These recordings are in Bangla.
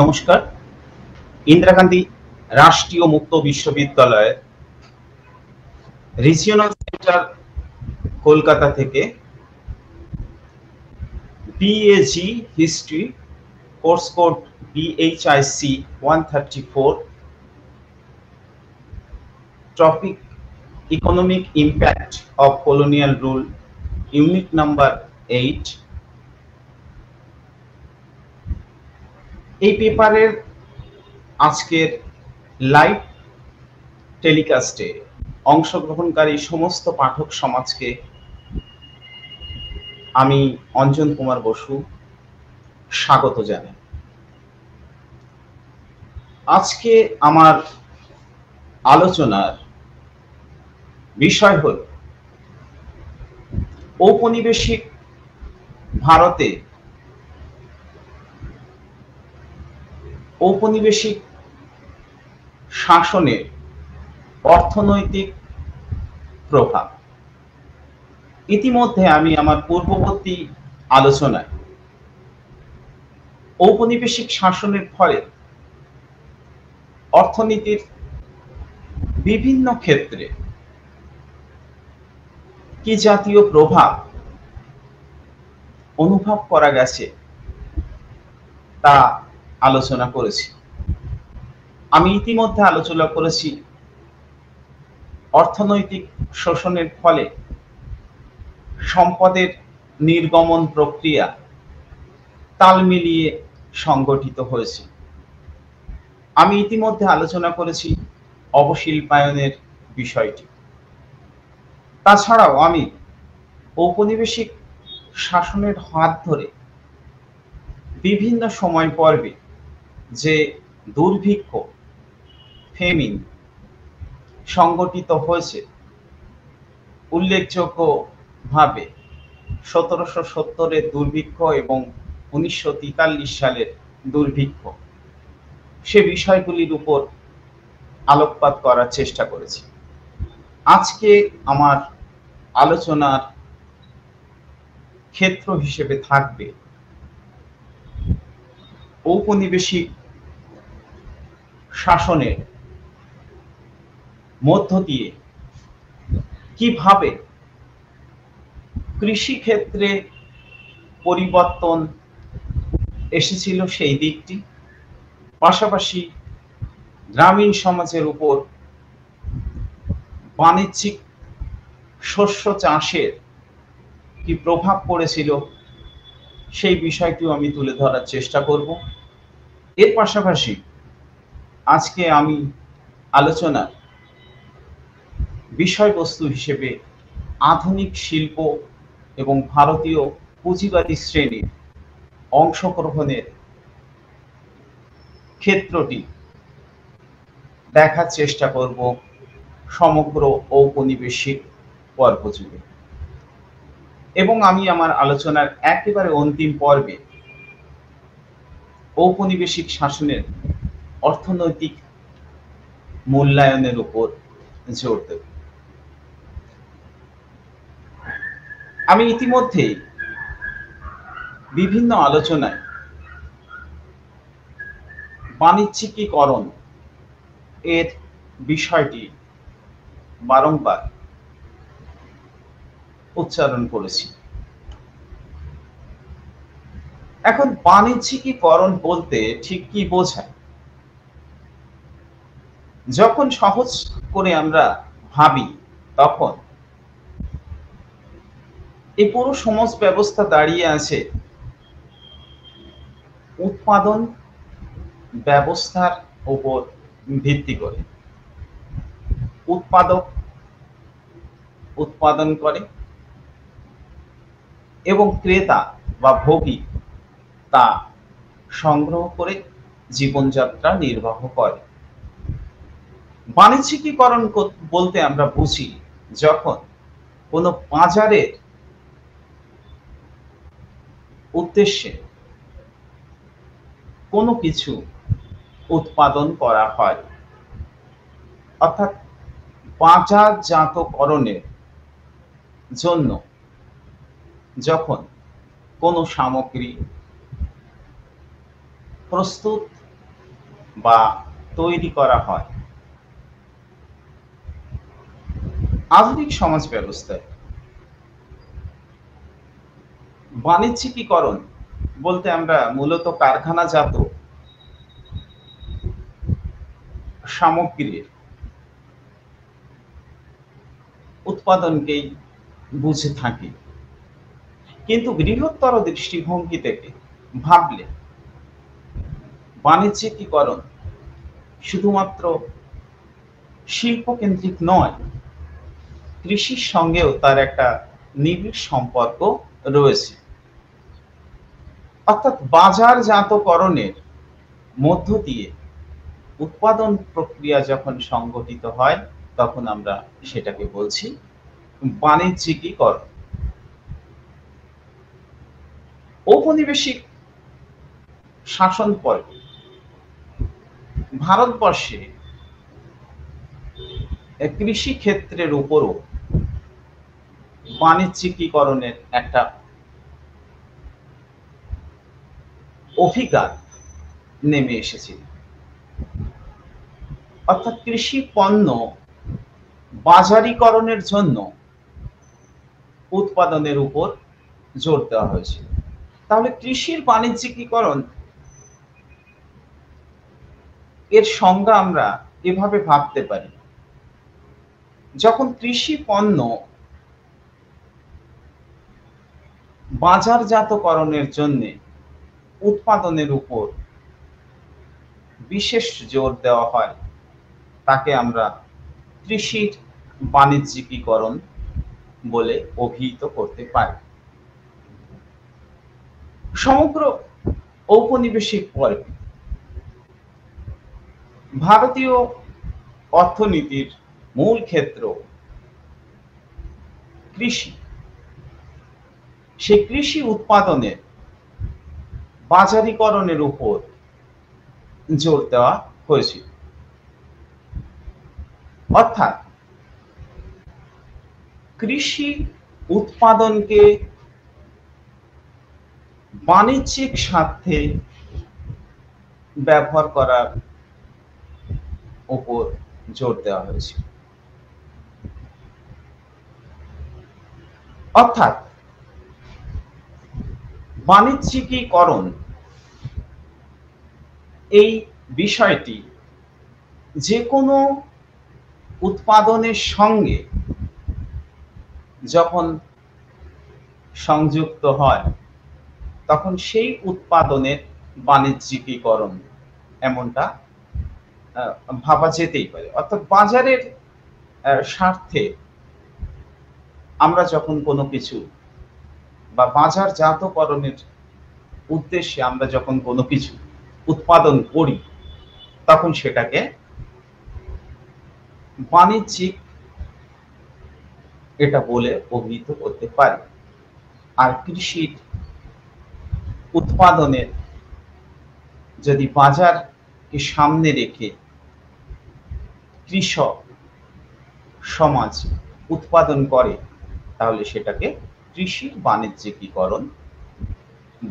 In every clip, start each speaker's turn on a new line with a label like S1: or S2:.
S1: নমস্কার। ইন্দিরা গান্ধী রাষ্ট্রীয় মুক্ত বিশ্ববিদ্যালয়ের রিজিওনাল সেন্টার কলকাতা থেকে BAG history course code BHIC 134, topic economic impact of colonial rule, unit number 8। এই পেপারের আজকের লাইভ টেলিকাস্টে অংশগ্রহণকারী সমস্ত পাঠক সমাজকে আমি অঞ্জন কুমার বসু স্বাগত জানাই। আজকে আমার আলোচনার বিষয় হল ঔপনিবেশিক ভারতে ঔপনিবেশিক শাসনের অর্থনৈতিক প্রভাব। ইতিমধ্যে আমি আমার পূর্ববর্তী আলোচনায় ঔপনিবেশিক শাসনের ফলে অর্থনীতির বিভিন্ন ক্ষেত্রে কি জাতীয় প্রভাব অনুভব করা গেছে তা আলোচনা করেছি। আমি ইতিমধ্যে আলোচনা করেছি অর্থনৈতিক শোষণের ফলে সম্পদের নির্গমন প্রক্রিয়া তাল মিলিয়ে সংগঠিত হয়েছে। আমি ইতিমধ্যে আলোচনা করেছি অবশিল্পায়নের বিষয়টি। তাছাড়াও আমি ঔপনিবেশিক শাসনের হাত ধরে বিভিন্ন সময় পর্বে যে দুর্ভিক্ষ, ফেমিন সংগঠিত হয়েছে, উল্লেখযোগ্যভাবে 1770-এর দুর্ভিক্ষ এবং 1943 সালের দুর্ভিক্ষ, সে বিষয়গুলির উপর আলোকপাত করার চেষ্টা করেছি। আজকে আমার আলোচনার ক্ষেত্র হিসেবে থাকবে ঔপনিবেশিক শাসনের মধ্য দিয়ে কিভাবে কৃষি ক্ষেত্রে পরিবর্তন এসেছিল সেই দিকটি, পাশাপাশি গ্রামীণ সমাজের উপর বাণিজ্যিক শস্য চাষের কি প্রভাব পড়েছিল সেই বিষয়টিও আমি তুলে ধরার চেষ্টা করব। এর পাশাপাশি আজকে আমি আলোচনার বিষয়বস্তু হিসেবে আধুনিক শিল্প এবং ভারতীয় পুঁজিবাদী শ্রেণীর অংশগ্রহণের ক্ষেত্রটি দেখার চেষ্টা করব সমগ্র ঔপনিবেশিক পর্ব জুড়ে। এবং আমি আমার আলোচনার একেবারে অন্তিম পর্বে ঔপনিবেশিক শাসনের অর্থনৈতিক মূল্যায়নের উপর জোর দেব। আমি ইতিমধ্যে বিভিন্ন আলোচনায় বাণিজ্যিকীকরণ এর বিষয়টি বারংবার উচ্চারণ করেছি। এখন বাণিজ্যিকীকরণ বলতে ঠিক কি বোঝায়? যখন সহজ করে আমরা ভাবি তখন এই পুরো সমাজ ব্যবস্থা দাঁড়িয়ে আছে উৎপাদন ব্যবস্থার উপর ভিত্তি করে। উৎপাদক উৎপাদন করে এবং ক্রেতা বা ভোগী তা সংগ্রহ করে জীবনযাত্রা নির্বাহ করে। বাণিজ্যিকীকরণ বলতে আমরা বুঝি যখন কোনো বাজারের উদ্দেশ্যে কোনো কিছু উৎপাদন করা হয়, অর্থাৎ বাজারজাতকরণের জন্য যখন কোনো সামগ্রী প্রস্তুত বা তৈরি করা হয়। আধুনিক সমাজ ব্যবস্থায় বাণিজ্যিকীকরণ বলতে আমরা মূলত কারখানাজাত সামগ্রীর উৎপাদনকেই বুঝে থাকি। কিন্তু বৃহত্তর দৃষ্টিভঙ্গি থেকে ভাবলে বাণিজ্যিকীকরণ শুধুমাত্র শিল্পকেন্দ্রিক নয়, কৃষির সঙ্গেও তার একটা নিবিড় সম্পর্ক রয়েছে। অর্থাৎ বাজারজাতকরণের মধ্য দিয়ে উৎপাদন প্রক্রিয়া যখন সংগঠিত হয়, তখন আমরা সেটাকে বলছি বাণিজ্যিকীকরণ। ঔপনিবেশিক শাসন পর্বে ভারতবর্ষে কৃষি ক্ষেত্রের উপরও বাণিজ্যিকীকরণের একটা অভিঘাত নেমে এসেছিল। অর্থাৎ কৃষি পণ্য বাজারিকরণের জন্য উৎপাদনের উপর জোর দেওয়া হয়েছিল। তাহলে কৃষির বাণিজ্যিকীকরণ এর সংজ্ঞা আমরা এভাবে ভাবতে পারি, যখন কৃষি পণ্য বাজারজাতকরণের জন্য উৎপাদনের উপর বিশেষ জোর দেওয়া হয়, তাকে আমরা কৃষির বাণিজ্যিকীকরণ বলে অভিহিত করতে পারি। সমগ্র ঔপনিবেশিক পর্বে ভারতীয় অর্থনীতির মূল ক্ষেত্র কৃষি। সেই কৃষি উৎপাদনের বাজারিকরণের উপর জোর দেওয়া হয়েছিল। অর্থাৎ কৃষি উৎপাদনকে বাণিজ্যিক স্বার্থে ব্যবহার করার উপর জোর দেওয়া হয়েছিল। অর্থাৎ বাণিজ্যিকীকরণ এই বিষয়টি যে কোনো উৎপাদনের সঙ্গে যখন সংযুক্ত হয়, তখন সেই উৎপাদনের বাণিজ্যিকীকরণ এমনটা ভাবা যেতেই পারে। অর্থাৎ বাজারের স্বার্থে আমরা যখন কোনো কিছু বা বাজারজাতকরণের উদ্দেশ্যে আমরা যখন কোনো কিছু উৎপাদন করি, তখন সেটাকে বাণিজ্যিক এটা বলে অভিহিত করতে পারি। আর কৃষির উৎপাদনের যদি বাজারকে সামনে রেখে কৃষক সমাজ উৎপাদন করে, তাহলে সেটাকে কৃষির বাণিজ্যিকীকরণ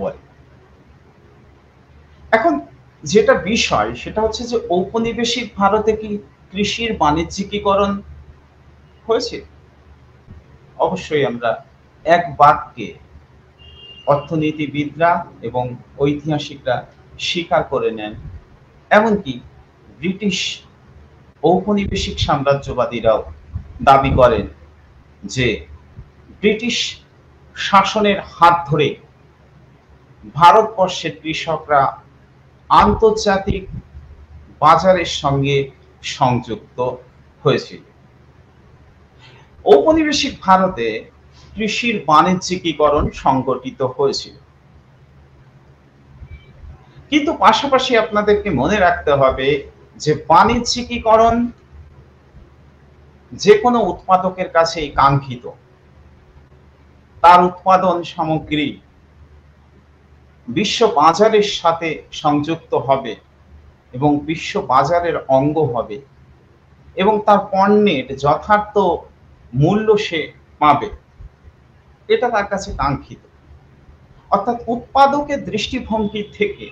S1: বলে। এখন যেটা বিষয় সেটা হচ্ছে যে ঔপনিবেশিক ভারতে কি কৃষির বাণিজ্যিকীকরণ হয়েছে? অবশ্যই আমরা এক বাক্যে অর্থনীতিবিদরা এবং ঐতিহাসিকরা স্বীকার করে নেন। এমনকি ব্রিটিশ ঔপনিবেশিক সাম্রাজ্যবাদীরাও দাবি করেন যে ব্রিটিশ শাসনের হাত ধরে ভারতবর্ষের কৃষকরা আন্তর্জাতিক বাজারের সঙ্গে সংযুক্ত হয়েছিল। ঔপনিবেশিক ভারতে কৃষির বাণিজ্যিকীকরণ সংগঠিত হয়েছিল, কিন্তু পাশাপাশি আপনাদেরকে মনে রাখতে হবে যে বাণিজ্যিকীকরণ যে কোনো উৎপাদকের কাছেই কাঙ্ক্ষিত। তার উৎপাদন সামগ্রী বিশ্ব বাজারের সাথে সংযুক্ত হবে এবং বিশ্ব বাজারের অঙ্গ হবে এবং তার পণ্যের যথার্থ মূল্য সে পাবে, এটা তার কাছে কাঙ্ক্ষিত। অর্থাৎ উৎপাদকের দৃষ্টিভঙ্গি থেকে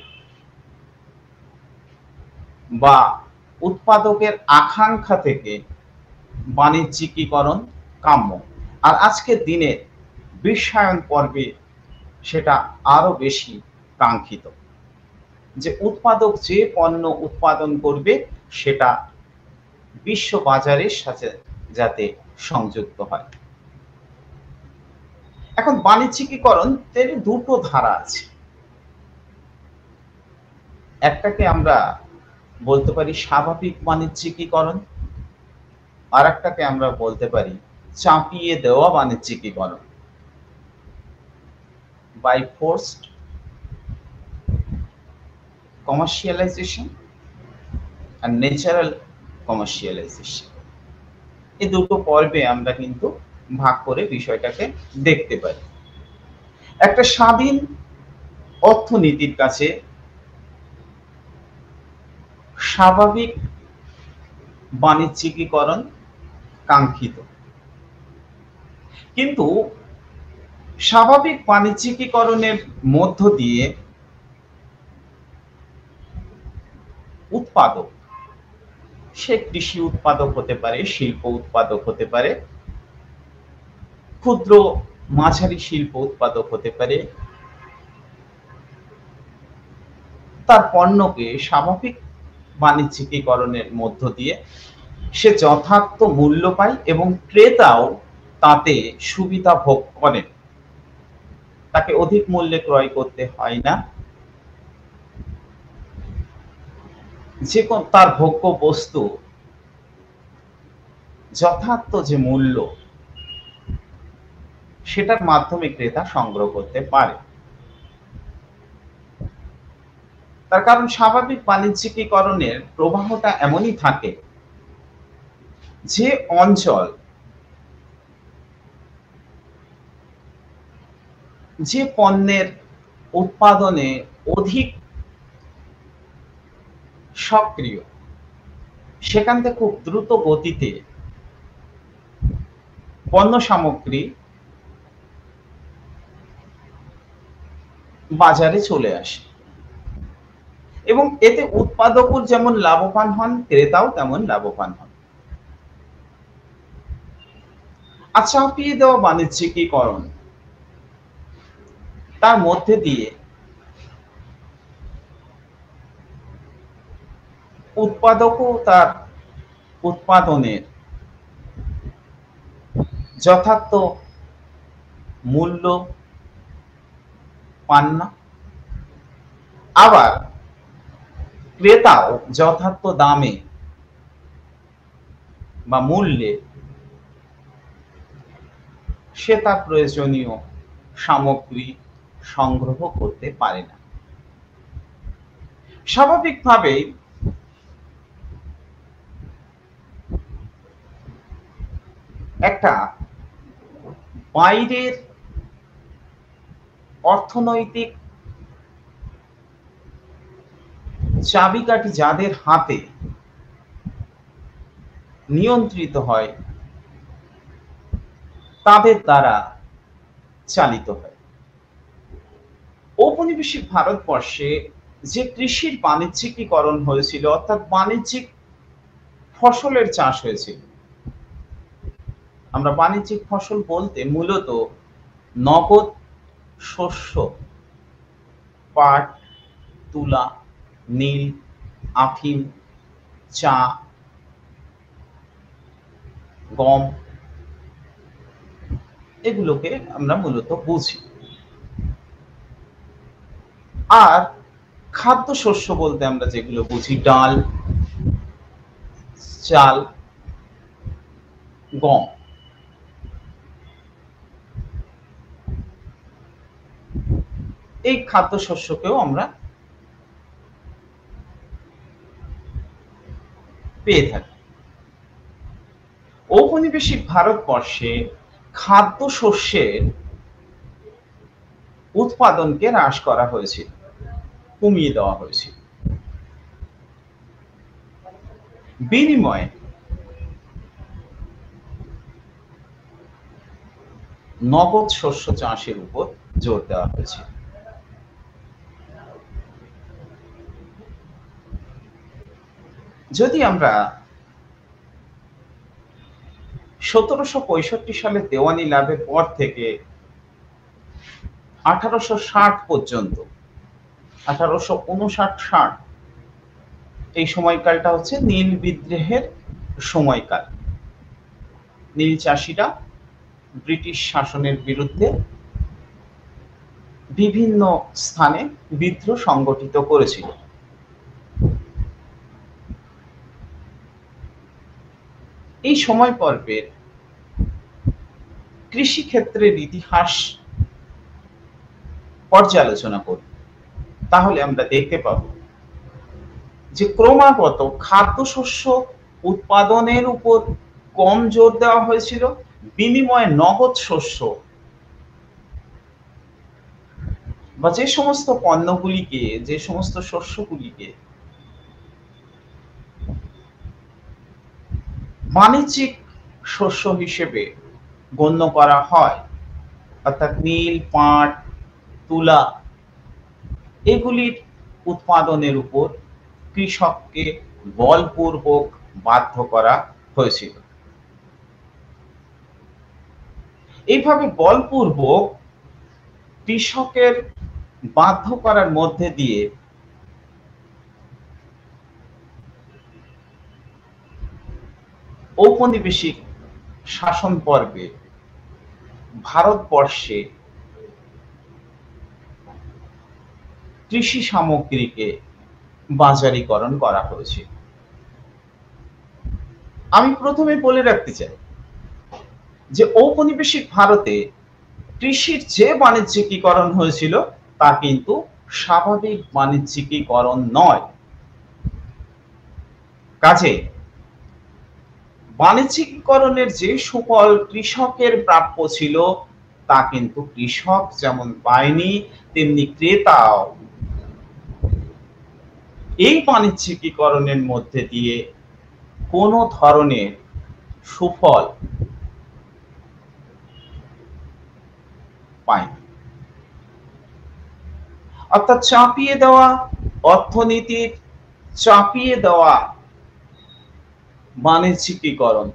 S1: বা উৎপাদকের আকাঙ্ক্ষা থেকে বাণিজ্যিকীকরণ কাম্য। আর আজকের দিনে বিশ্বায়ন পর্বে সেটা আরো বেশি কাঙ্ক্ষিত, যে উৎপাদক যে পণ্য উৎপাদন করবে সেটা বিশ্ব বাজারের সাথে যাতে সংযুক্ত হয়। এখন বাণিজ্যিকীকরণ এর দুটো ধারা আছে। একটাকে আমরা বলতে পারি স্বাভাবিক বাণিজ্যিকীকরণ, আর একটাকে আমরা বলতে পারি চাপিয়ে দেওয়া বাণিজ্যিকীকরণ, বাই ফোর্সড কমার্শিয়ালাইজেশন আর ন্যাচারাল কমার্শিয়ালাইজেশন। এই দুটো পর্বে আমরা কিন্তু ভাগ করে বিষয়টাকে দেখতে পারি। একটা স্বাধীন অর্থনীতির কাছে স্বাভাবিক বাণিজ্যিকীকরণ কাঙ্ক্ষিত, কিন্তু স্বাভাবিক বাণিজ্যিকীকরণের মধ্য দিয়ে উৎপাদক, সে কৃষি উৎপাদক হতে পারে, শিল্প উৎপাদক হতে পারে, ক্ষুদ্র মাঝারি শিল্প উৎপাদক হতে পারে, তার পণ্যকে স্বাভাবিক বাণিজ্যিকীকরণের মধ্য দিয়ে সে যথার্থ মূল্য পায় এবং ক্রেতাও তাতে সুবিধা ভোগ করেন। তাকে অধিক মূল্যে ক্রয় করতে হয় না, যে তার ভোগ্য বস্তু যথার্থ যে মূল্য সেটার মাধ্যমে ক্রেতা সংগ্রহ করতে পারে। তার কারণ স্বাভাবিক বাণিজ্যিকীকরণের প্রবাহটা এমনই থাকে যে অঞ্চল, যে পণ্যের উৎপাদনে অধিক সক্রিয়, সেখান থেকে খুব দ্রুত গতিতে পণ্য সামগ্রী বাজারে চলে আসে এবং এতে উৎপাদকও যেমন লাভবান হন, ক্রেতাও তেমন লাভবান হন। আর চাপিয়ে দেওয়া বাণিজ্যিকীকরণ, তার মধ্যে দিয়ে উৎপাদকও তার উৎপাদনের যথার্থ মূল্য পান না, আবার ক্রেতাও যথার্থ দামে বা মূল্যে সে তার প্রয়োজনীয় সামগ্রী সংগ্রহ করতে পারে না। স্বাভাবিকভাবেই একটা বাইরের অর্থনৈতিক চাবিকাঠি যাদের হাতে নিয়ন্ত্রিত হয় তাদের দ্বারা চালিত হয়। ঔপনিবেশিক ভারতবর্ষে যে কৃষির বাণিজ্যিকীকরণ হয়েছিল, অর্থাৎ বাণিজ্যিক ফসলের চাষ হয়েছিল, আমরা বাণিজ্যিক ফসল বলতে মূলত নগদ শস্য, পাট, তুলা, নীল, আফিম, চা, গম, এগুলোকে আমরা মূলত বুঝি। আর খাদ্যশস্য বলতে আমরা যেগুলো বুঝি ডাল, চাল, গম। এই খাদ্যশস্যকেও আমরা পেয়ে থাকি। ঔপনিবেশিক ভারতবর্ষে খাদ্যশস্যের উৎপাদনকে হ্রাস করা হয়েছিল, কমিয়ে দেওয়া হয়েছিল। বিনিময়ে নগদ শস্য চাষের উপর জোর দেওয়া হয়েছিল। যদি আমরা 1765 সালে দেওয়ানি লাভের পর থেকে 1860 পর্যন্ত 1859-60 এই সময়কালটা হচ্ছে নীল বিদ্রোহের সময়কাল। নীল চাষিরা ব্রিটিশ শাসনের বিরুদ্ধে বিভিন্ন স্থানে বিদ্রোহ সংগঠিত করেছিল। এই সময় পর্বের কৃষি ক্ষেত্রের ইতিহাস পর্যালোচনা করি, তাহলে আমরা দেখতে পাবো যে ক্রমাগত খাদ্যশস্য উৎপাদনের উপর কম জোর দেওয়া হয়েছিল, বিনিময়ে নগদ শস্য বা যে সমস্ত পণ্যগুলিকে, যে সমস্ত শস্যগুলিকে বাণিজ্যিক শস্য হিসেবে গণ্য করা হয়, অর্থাৎ নীল, পাট, তুলা, এগুলির উৎপাদনের উপর কৃষককে বলপূর্বক বাধ্য করা হয়েছিল। এইভাবে বলপূর্বক কৃষকের বাধ্য করার মধ্যে দিয়ে ঔপনিবেশিক শাসন পর্বে ভারতবর্ষে কৃষি সামগ্রীকে বাজারিকরণ করা হয়েছে। আমি প্রথমে বলে রাখতে চাই যে ঔপনিবেশিক ভারতে কৃষির যে বাণিজ্যিকীকরণ হয়েছিল তা কিন্তু স্বাভাবিক বাণিজ্যিকীকরণ নয়। কাজে বাণিজ্যিকীকরণের যে সুফল কৃষকের প্রাপ্য ছিল তা কিন্তু কৃষক যেমন পায়নি, তেমনি ক্রেতাও এই বাণিজ্যিকীকরণের মধ্যে দিয়ে কোনো ধরনের সুফল পায়নি। অর্থাৎ চাপিয়ে দেওয়া অর্থনীতির, চাপিয়ে দেওয়া বাণিজ্যিকীকরণ,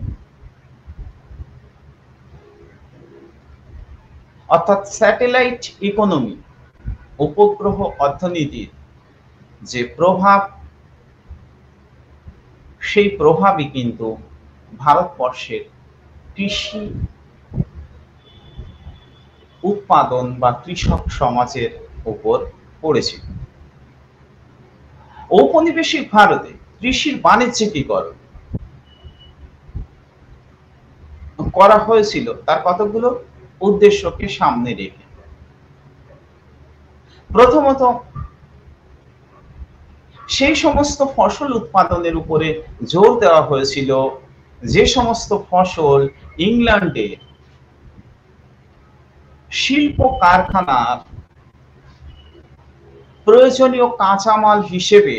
S1: অর্থাৎ স্যাটেলাইট ইকোনমি, উপগ্রহ অর্থনীতির যে প্রভাব, সেই প্রভাবই কিন্তু ভারতবর্ষের কৃষি উৎপাদন বা কৃষক সমাজের উপর পড়েছিল। ঔপনিবেশিক ভারতে কৃষির বাণিজ্যিকীকরণ করা হয়েছিল তার কতগুলো উদ্দেশ্যকে সামনে রেখে। প্রথমত, সেই সমস্ত ফসল উৎপাদনের উপরে জোর দেওয়া হয়েছিল যে সমস্ত ফসল ইংল্যান্ডের শিল্প কারখানার প্রয়োজনীয় কাঁচামাল হিসেবে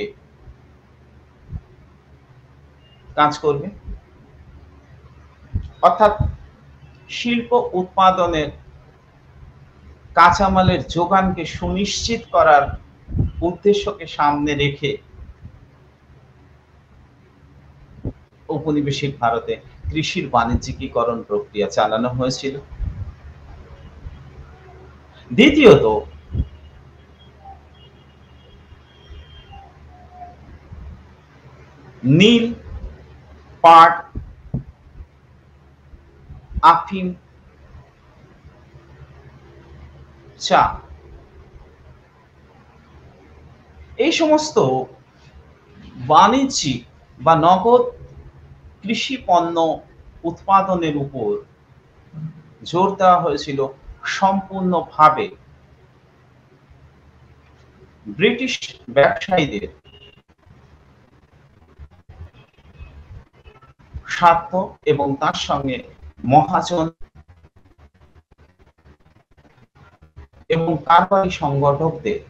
S1: কাজ করবে। অর্থাৎ শিল্প উৎপাদনের কাঁচামালের যোগানকে সুনিশ্চিত করার উদ্দেশ্যকে সামনে রেখে ঔপনিবেশিক ভারতে কৃষির বাণিজ্যিকীকরণ প্রক্রিয়া চালানো হয়েছিল। দ্বিতীয়ত, নীল, পাট, আফিম, চা, এই সমস্ত বাণিজ্যিক বা নগদ কৃষি পণ্য উৎপাদনের উপর জোর দেওয়া হয়েছিল সম্পূর্ণভাবে ব্রিটিশ ব্যবসায়ীদের স্বার্থ এবং তার সঙ্গে মহাজন এবং কারবারি সংগঠকদের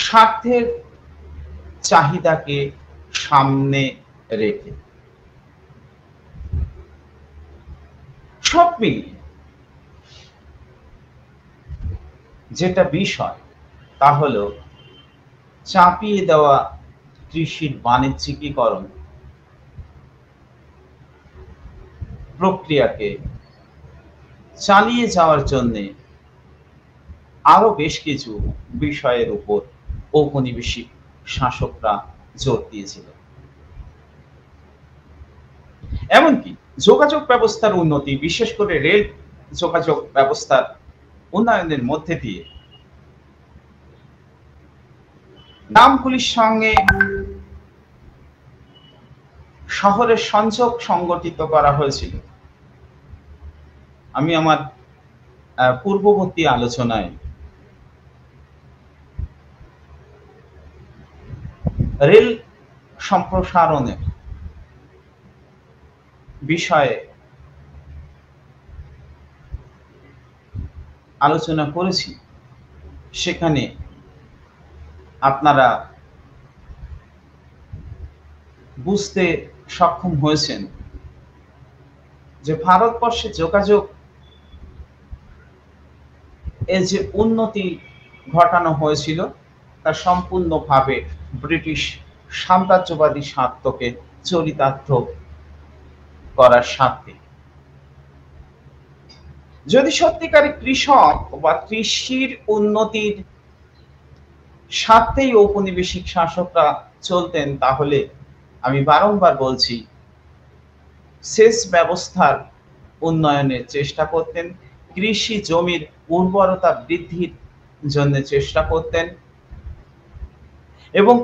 S1: স্বার্থের চাহিদাকে সামনে রেখে। সব মিলিয়ে যেটা বিষয় তা হলো চাপিয়ে দেওয়া কৃষির বাণিজ্যিকীকরণ প্রক্রিয়াকে চালিয়ে যাওয়ার জন্যে আরো বেশ কিছু বিষয়ের উপর ঔপনিবেশিক শাসকরা জোর দিয়েছিল। এমনকি যোগাযোগ ব্যবস্থার উন্নতি, বিশেষ করে রেল যোগাযোগ ব্যবস্থার উন্নয়নের মধ্যে দিয়ে গ্রামগুলির সঙ্গে শহরের সংযোগ সংগঠিত করা হয়েছিল। আমি আমার পূর্ববর্তী আলোচনায় রেল সম্প্রসারণের বিষয়ে আলোচনা করেছি। সেখানে আপনারা বুঝতে সক্ষম হয়েছেন যে ভারতবর্ষে যোগাযোগ এর যে উন্নতি ঘটানো হয়েছিল তা সম্পূর্ণভাবে ব্রিটিশ সাম্রাজ্যবাদী স্বার্থকে চরিতার্থ করার স্বার্থে। যদি সত্যিকারে কৃষক বা কৃষির উন্নতির স্বার্থেই ঔপনিবেশিক শাসকরা চলতেন, তাহলে আমি বারংবার বলছি, সেচ ব্যবস্থার উন্নয়নের চেষ্টা করতেন, কৃষি জমির উর্বরতা বৃদ্ধির জন্য চেষ্টা করতেন এবং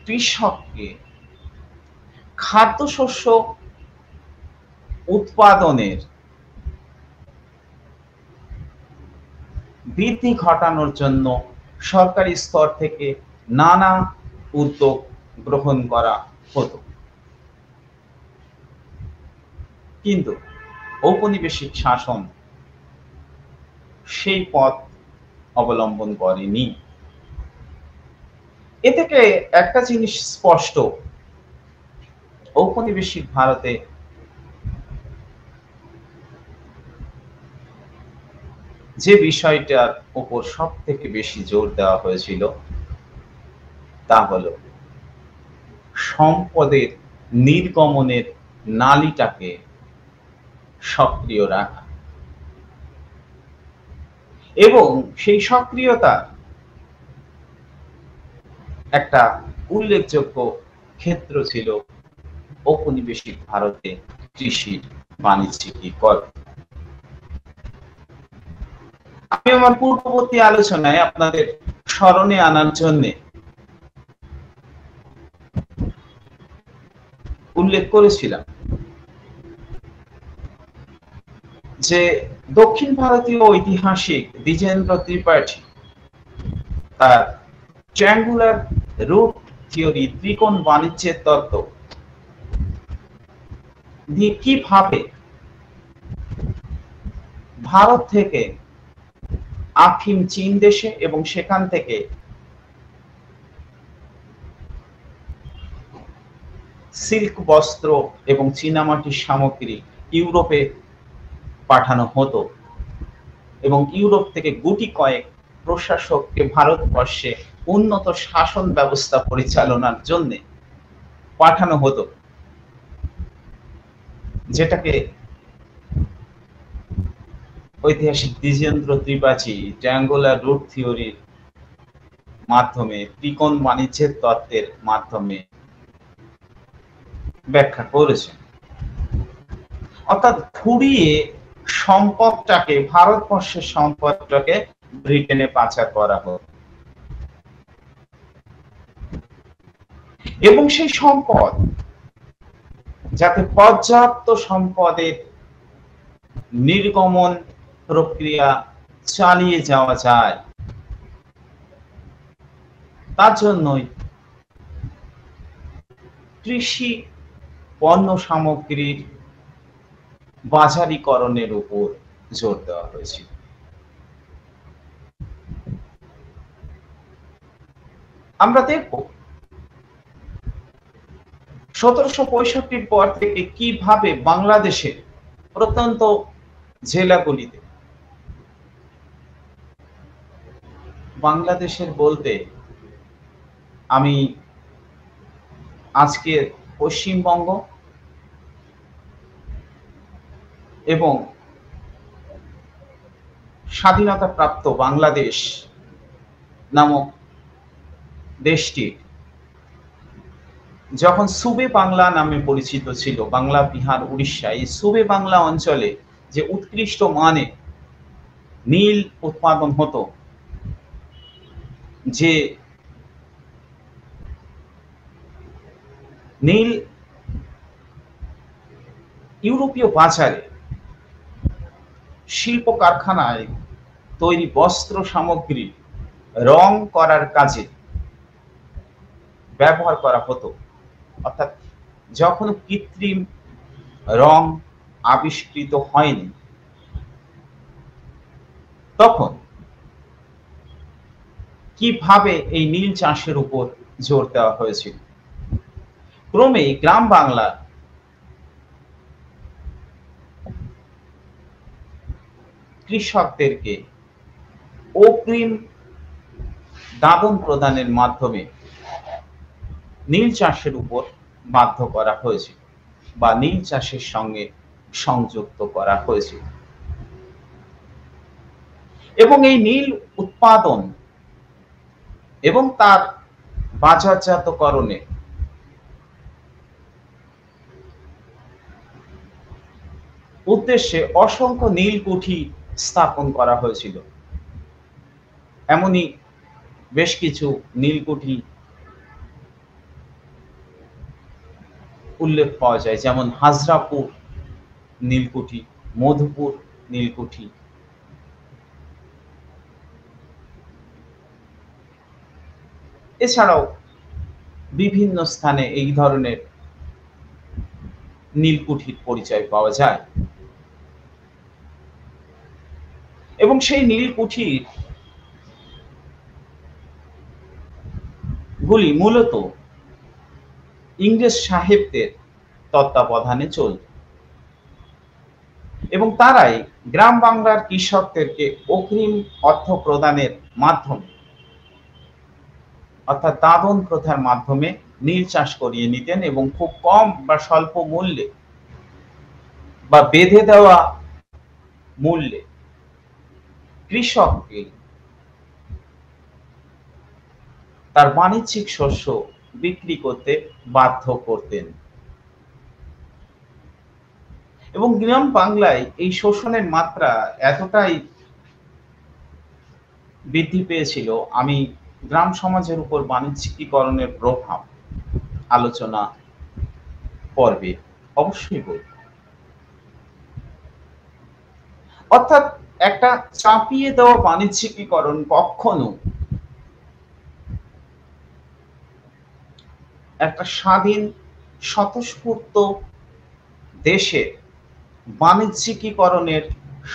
S1: কৃষককে খাদ্যশস্য উৎপাদনের বৃদ্ধি ঘটানোর জন্য সরকারি স্তর থেকে নানা উদ্যোগ গ্রহণ করা হতো। কিন্তু ঔপনিবেশিক শাসন সেই পথ অবলম্বন করেনি। এ থেকে একটা জিনিস স্পষ্ট, ঔপনিবেশিক ভারতে যে বিষয়টার উপর সব থেকে বেশি জোর দেওয়া হয়েছিল তা হলো সম্পদের নির্গমনের নালীটাকে সক্রিয় রাখা, এবং সেই সক্রিয়তা একটা উল্লেখযোগ্য ক্ষেত্র ছিল ঔপনিবেশিক ভারতে কৃষির বাণিজ্যিকীকরণ। আমি আমার পূর্ববর্তী আলোচনায় আপনাদের স্মরণে আনার জন্য উল্লেখ করেছিলাম যে দক্ষিণ ভারতীয় ঐতিহাসিক দ্বিজেন্দ্র ত্রিপাঠী তার ট্রায়াঙ্গুলার রুট থিওরি, ত্রিকোণ বাণিজ্যের তত্ত্ব দিয়ে কিভাবে ভারত থেকে আফিম চীন দেশে এবং সেখান থেকে সিল্ক বস্ত্র এবং চীনামাটির সামগ্রী ইউরোপে পাঠানো হতো এবং ইউরোপ থেকে গুটি কয়েক প্রশাসককে ভারতবর্ষে উন্নত শাসন ব্যবস্থা পরিচালনার জন্য পাঠানো হতো, যেটাকে ঐতিহাসিক দ্বিজেন্দ্র ত্রিপাঠী ট্রায়াঙ্গুলার রুট থিওরির মাধ্যমে, ত্রিকোণ বাণিজ্যের তত্ত্বের মাধ্যমে ব্যাখ্যা করেছেন। অর্থাৎ ঘুরিয়ে সম্পদটাকে, ভারতবর্ষের সম্পদটাকে ব্রিটেনে পাচার করা হতো এবং সেই সম্পদ যাতে পর্যাপ্ত সম্পদের নির্গমন প্রক্রিয়া চালিয়ে যাওয়া যায়, তার জন্যই কৃষি পণ্য সামগ্রীর বাজারীকরণের উপর জোর দেওয়া হয়েছিল। আমরা দেখব 1765 পর থেকে কিভাবে বাংলাদেশের প্রত্যন্ত জেলাগুলিতে, বাংলাদেশের বলতে আমি আজকে পশ্চিমবঙ্গ এবং স্বাধীনতাপ্রাপ্ত বাংলাদেশ নামক দেশটি যখন সুবে বাংলা নামে পরিচিত ছিল, বাংলা, বিহার, উড়িষ্যা, এই সুবে বাংলা অঞ্চলে যে উৎকৃষ্ট মানে নীল উৎপাদন হতো, যে নীল ইউরোপীয় বাজারে শিল্প কারখানায় তৈরি বস্ত্র সামগ্রী রং করার কাজে ব্যবহার করা হতো। অর্থাৎ যখন কৃত্রিম রং আবিষ্কৃত হয়নি, তখন কিভাবে এই নীল চাষের উপর জোর দেওয়া হয়েছিল। ক্রমে গ্রাম বাংলা কৃষকদেরকে অগ্রিম দাদন প্রদানের মাধ্যমে নীল চাষের উপর বাধ্য করা হয়েছিল বা নীল চাষের সঙ্গে সংযুক্ত করা হয়েছিল। এবং এই নীল উৎপাদন এবং তার বাজারজাতকরণে উদ্দেশ্যে অসংখ্য নীলকুঠি স্থাপন করা হয়েছিল। এমনই বেশ কিছু নীলকুঠি উল্লেখ পাওয়া যায়, যেমন হাজরাপুর নীলকুঠি, মধুপুর নীলকুঠি। এছাড়াও বিভিন্ন স্থানে এই ধরনের নীলকুঠির পরিচয় পাওয়া যায়। এবং সেই নীলকুঠির গুলি মূলত ইংরেজ সাহেবদের তত্ত্বাবধানে চলত এবং তারাই গ্রাম বাংলার কৃষকদেরকে অগ্রিম অর্থ প্রদানের মাধ্যমে, অর্থাৎ দাদন প্রথার মাধ্যমে নীল চাষ করিয়ে নিতেন এবং খুব কম বা স্বল্প মূল্যে বা বেঁধে দেওয়া মূল্যে কৃষককে তার বাণিজ্যিক শস্য বিক্রি করতে বাধ্য করতেন। এবং গ্রাম বাংলায় এই শোষণের মাত্রা এতটাই বৃদ্ধি পেয়েছিল, আমি গ্রাম সমাজের উপর বাণিজ্যিকীকরণের প্রভাব আলোচনা পর্বে অবশ্যই বলব। অর্থাৎ একটা চাপিয়ে দেওয়া বাণিজ্যিকীকরণ কখনো একটা স্বাধীন স্বতঃস্ফূর্ত দেশের বাণিজ্যিকীকরণের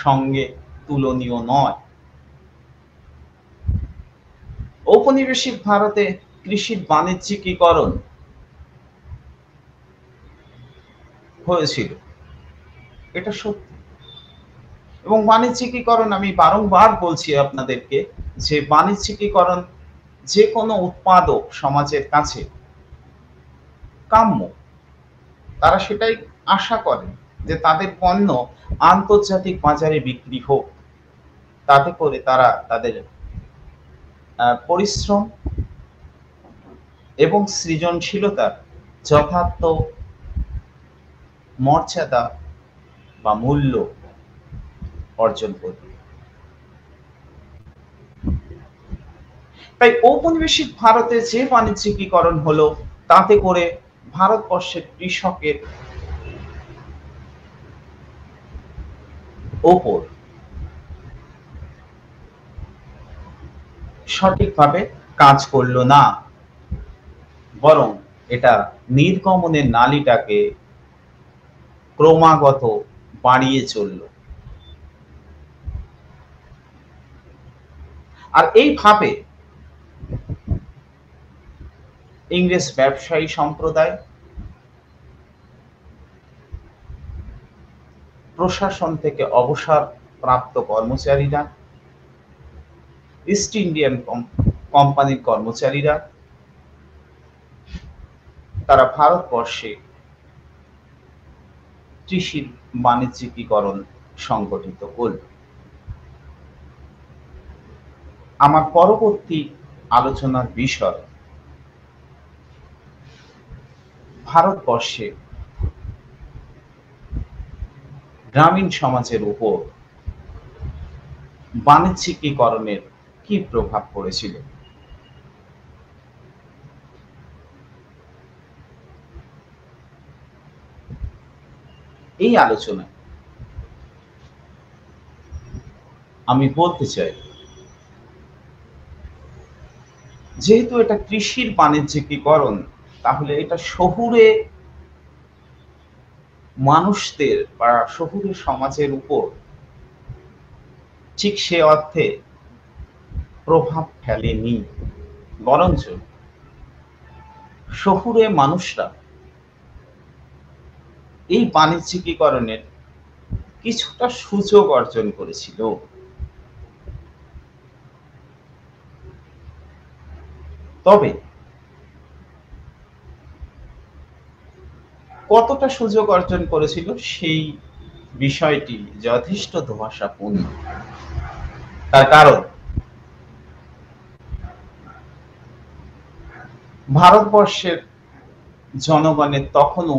S1: সঙ্গে তুলনীয় নয়। ঔপনিবেশিক ভারতে কৃষির বাণিজ্যিকীকরণ হয়েছিল, এটা সত্যি। এবং বাণিজ্যিকীকরণ, আমি বারংবার বলছি আপনাদেরকে যে বাণিজ্যিকীকরণ যে কোনো উৎপাদক সমাজের কাছে কাম্য। তারা সেটাই আশা করেন যে তাদের পণ্য আন্তর্জাতিক বাজারে বিক্রি হোক, তাতে করে তারা তাদের পরিশ্রম এবং সৃজনশীলতার যথার্থ মর্যাদা বা মূল্য অর্জন করবে। তাই ঔপনিবেশিক ভারতে যে বাণিজ্যিকীকরণ হলো, তাতে করে ভারতবর্ষের কৃষকের ওপর সঠিকভাবে কাজ করলো না, বরং এটা নির্গমনের নালীটাকে ক্রমাগত বাড়িয়ে চলল। আর এইভাবে ইংরেজ ব্যবসায়ী সম্প্রদায়, প্রশাসন থেকে অবসর প্রাপ্ত কর্মচারীরা, ইস্ট ইন্ডিয়ান কোম্পানির কর্মচারীরা তারা ভারতবর্ষে কৃষির বাণিজ্যিকীকরণ সংগঠিত করল। আমার পরবর্তী আলোচনার বিষয় ভারতবর্ষে গ্রামীণ সমাজের উপর বাণিজ্যিকীকরণের কি প্রভাব পড়েছিল। এই আলোচনায় আমি বলতে চাই, যেহেতু এটা কৃষির বাণিজ্যিকীকরণ, তাহলে এটা শহুরে মানুষদের বা শহুরে সমাজের উপর ঠিক সে অর্থে প্রভাব ফেলেনি, বরঞ্চ শহুরে মানুষরা এই বাণিজ্যিকীকরণের কিছুটা সুযোগ অর্জন করেছিল। তবে কতটা সুযোগ অর্জন করেছিল সেই বিষয়টি যথেষ্ট ধোঁয়াশাপূর্ণ। তার কারণ ভারতবর্ষের জনগণের তখনও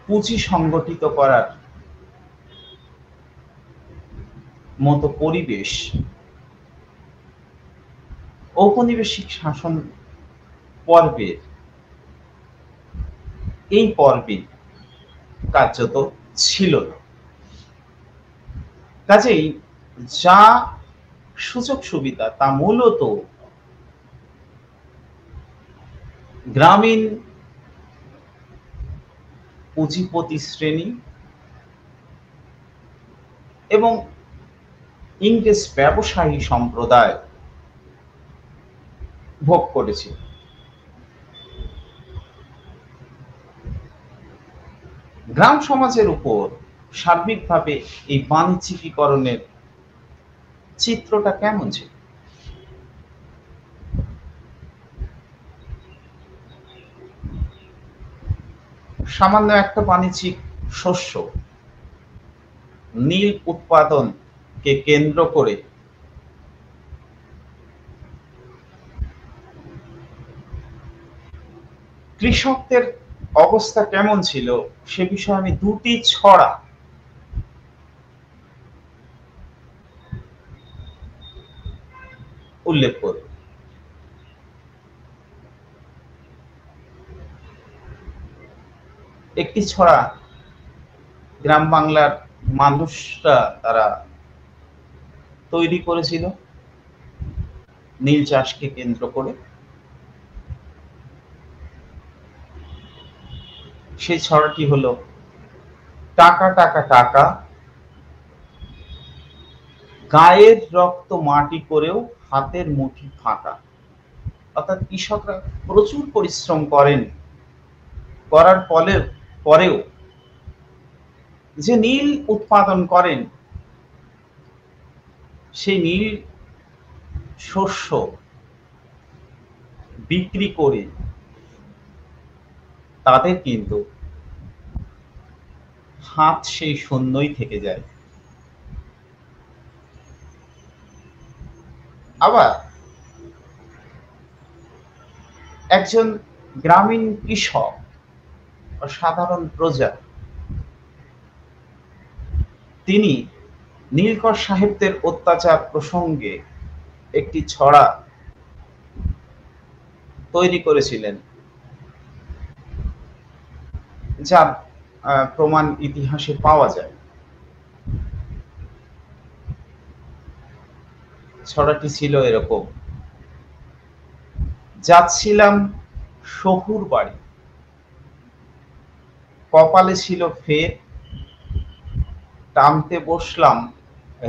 S1: পুঁজি সংগঠিত করার মতো পরিবেশ ঔপনিবেশিক শাসন পর্বের এই পর্বে কার্যত ছিল না। কাজেই যা সুযোগ সুবিধা তা মূলত গ্রামীণ পুঁজিপতি শ্রেণী এবং ইংরেজ ব্যবসায়ী সম্প্রদায় ভোগ করেছিল। গ্রাম সমাজের উপর সার্বিকভাবে এই বাণিজ্যিকীকরণের চিত্রটা কেমন ছিল? সামান্য একটা বাণিজ্যিক শস্য নীল উৎপাদনকে কেন্দ্র করে কৃষকদের অবস্থা কেমন ছিল সে বিষয়ে আমি দুটি ছড়া উল্লেখ করব। একটি ছড়া গ্রাম বাংলার মানুষরা তারা তৈরি করেছিল নীল চাষকে কেন্দ্র করে। সেই ছড়াটি হলো, টাকা টাকা টাকা, গায়ের রক্ত মাটি করেও হাতের মুঠি ফাঁকা। অর্থাৎ কৃষকরা প্রচুর পরিশ্রম করেন, করার পরেও যে নীল উৎপাদন করেন সেই নীল শস্য বিক্রি করে তাদের কিন্তু হাত সেই শূন্যই থেকে যায়। আবার একজন গ্রামীণ কৃষক বা সাধারণ প্রজা তিনি নীলকর সাহেবদের অত্যাচার প্রসঙ্গে একটি ছড়া তৈরি করেছিলেন, যার প্রমাণ ইতিহাসে পাওয়া যায়। ছড়াটি ছিল এরকম: যাচ্ছিলাম শহুর বাড়ি, কপালে ছিল ফের, টানতে বসলাম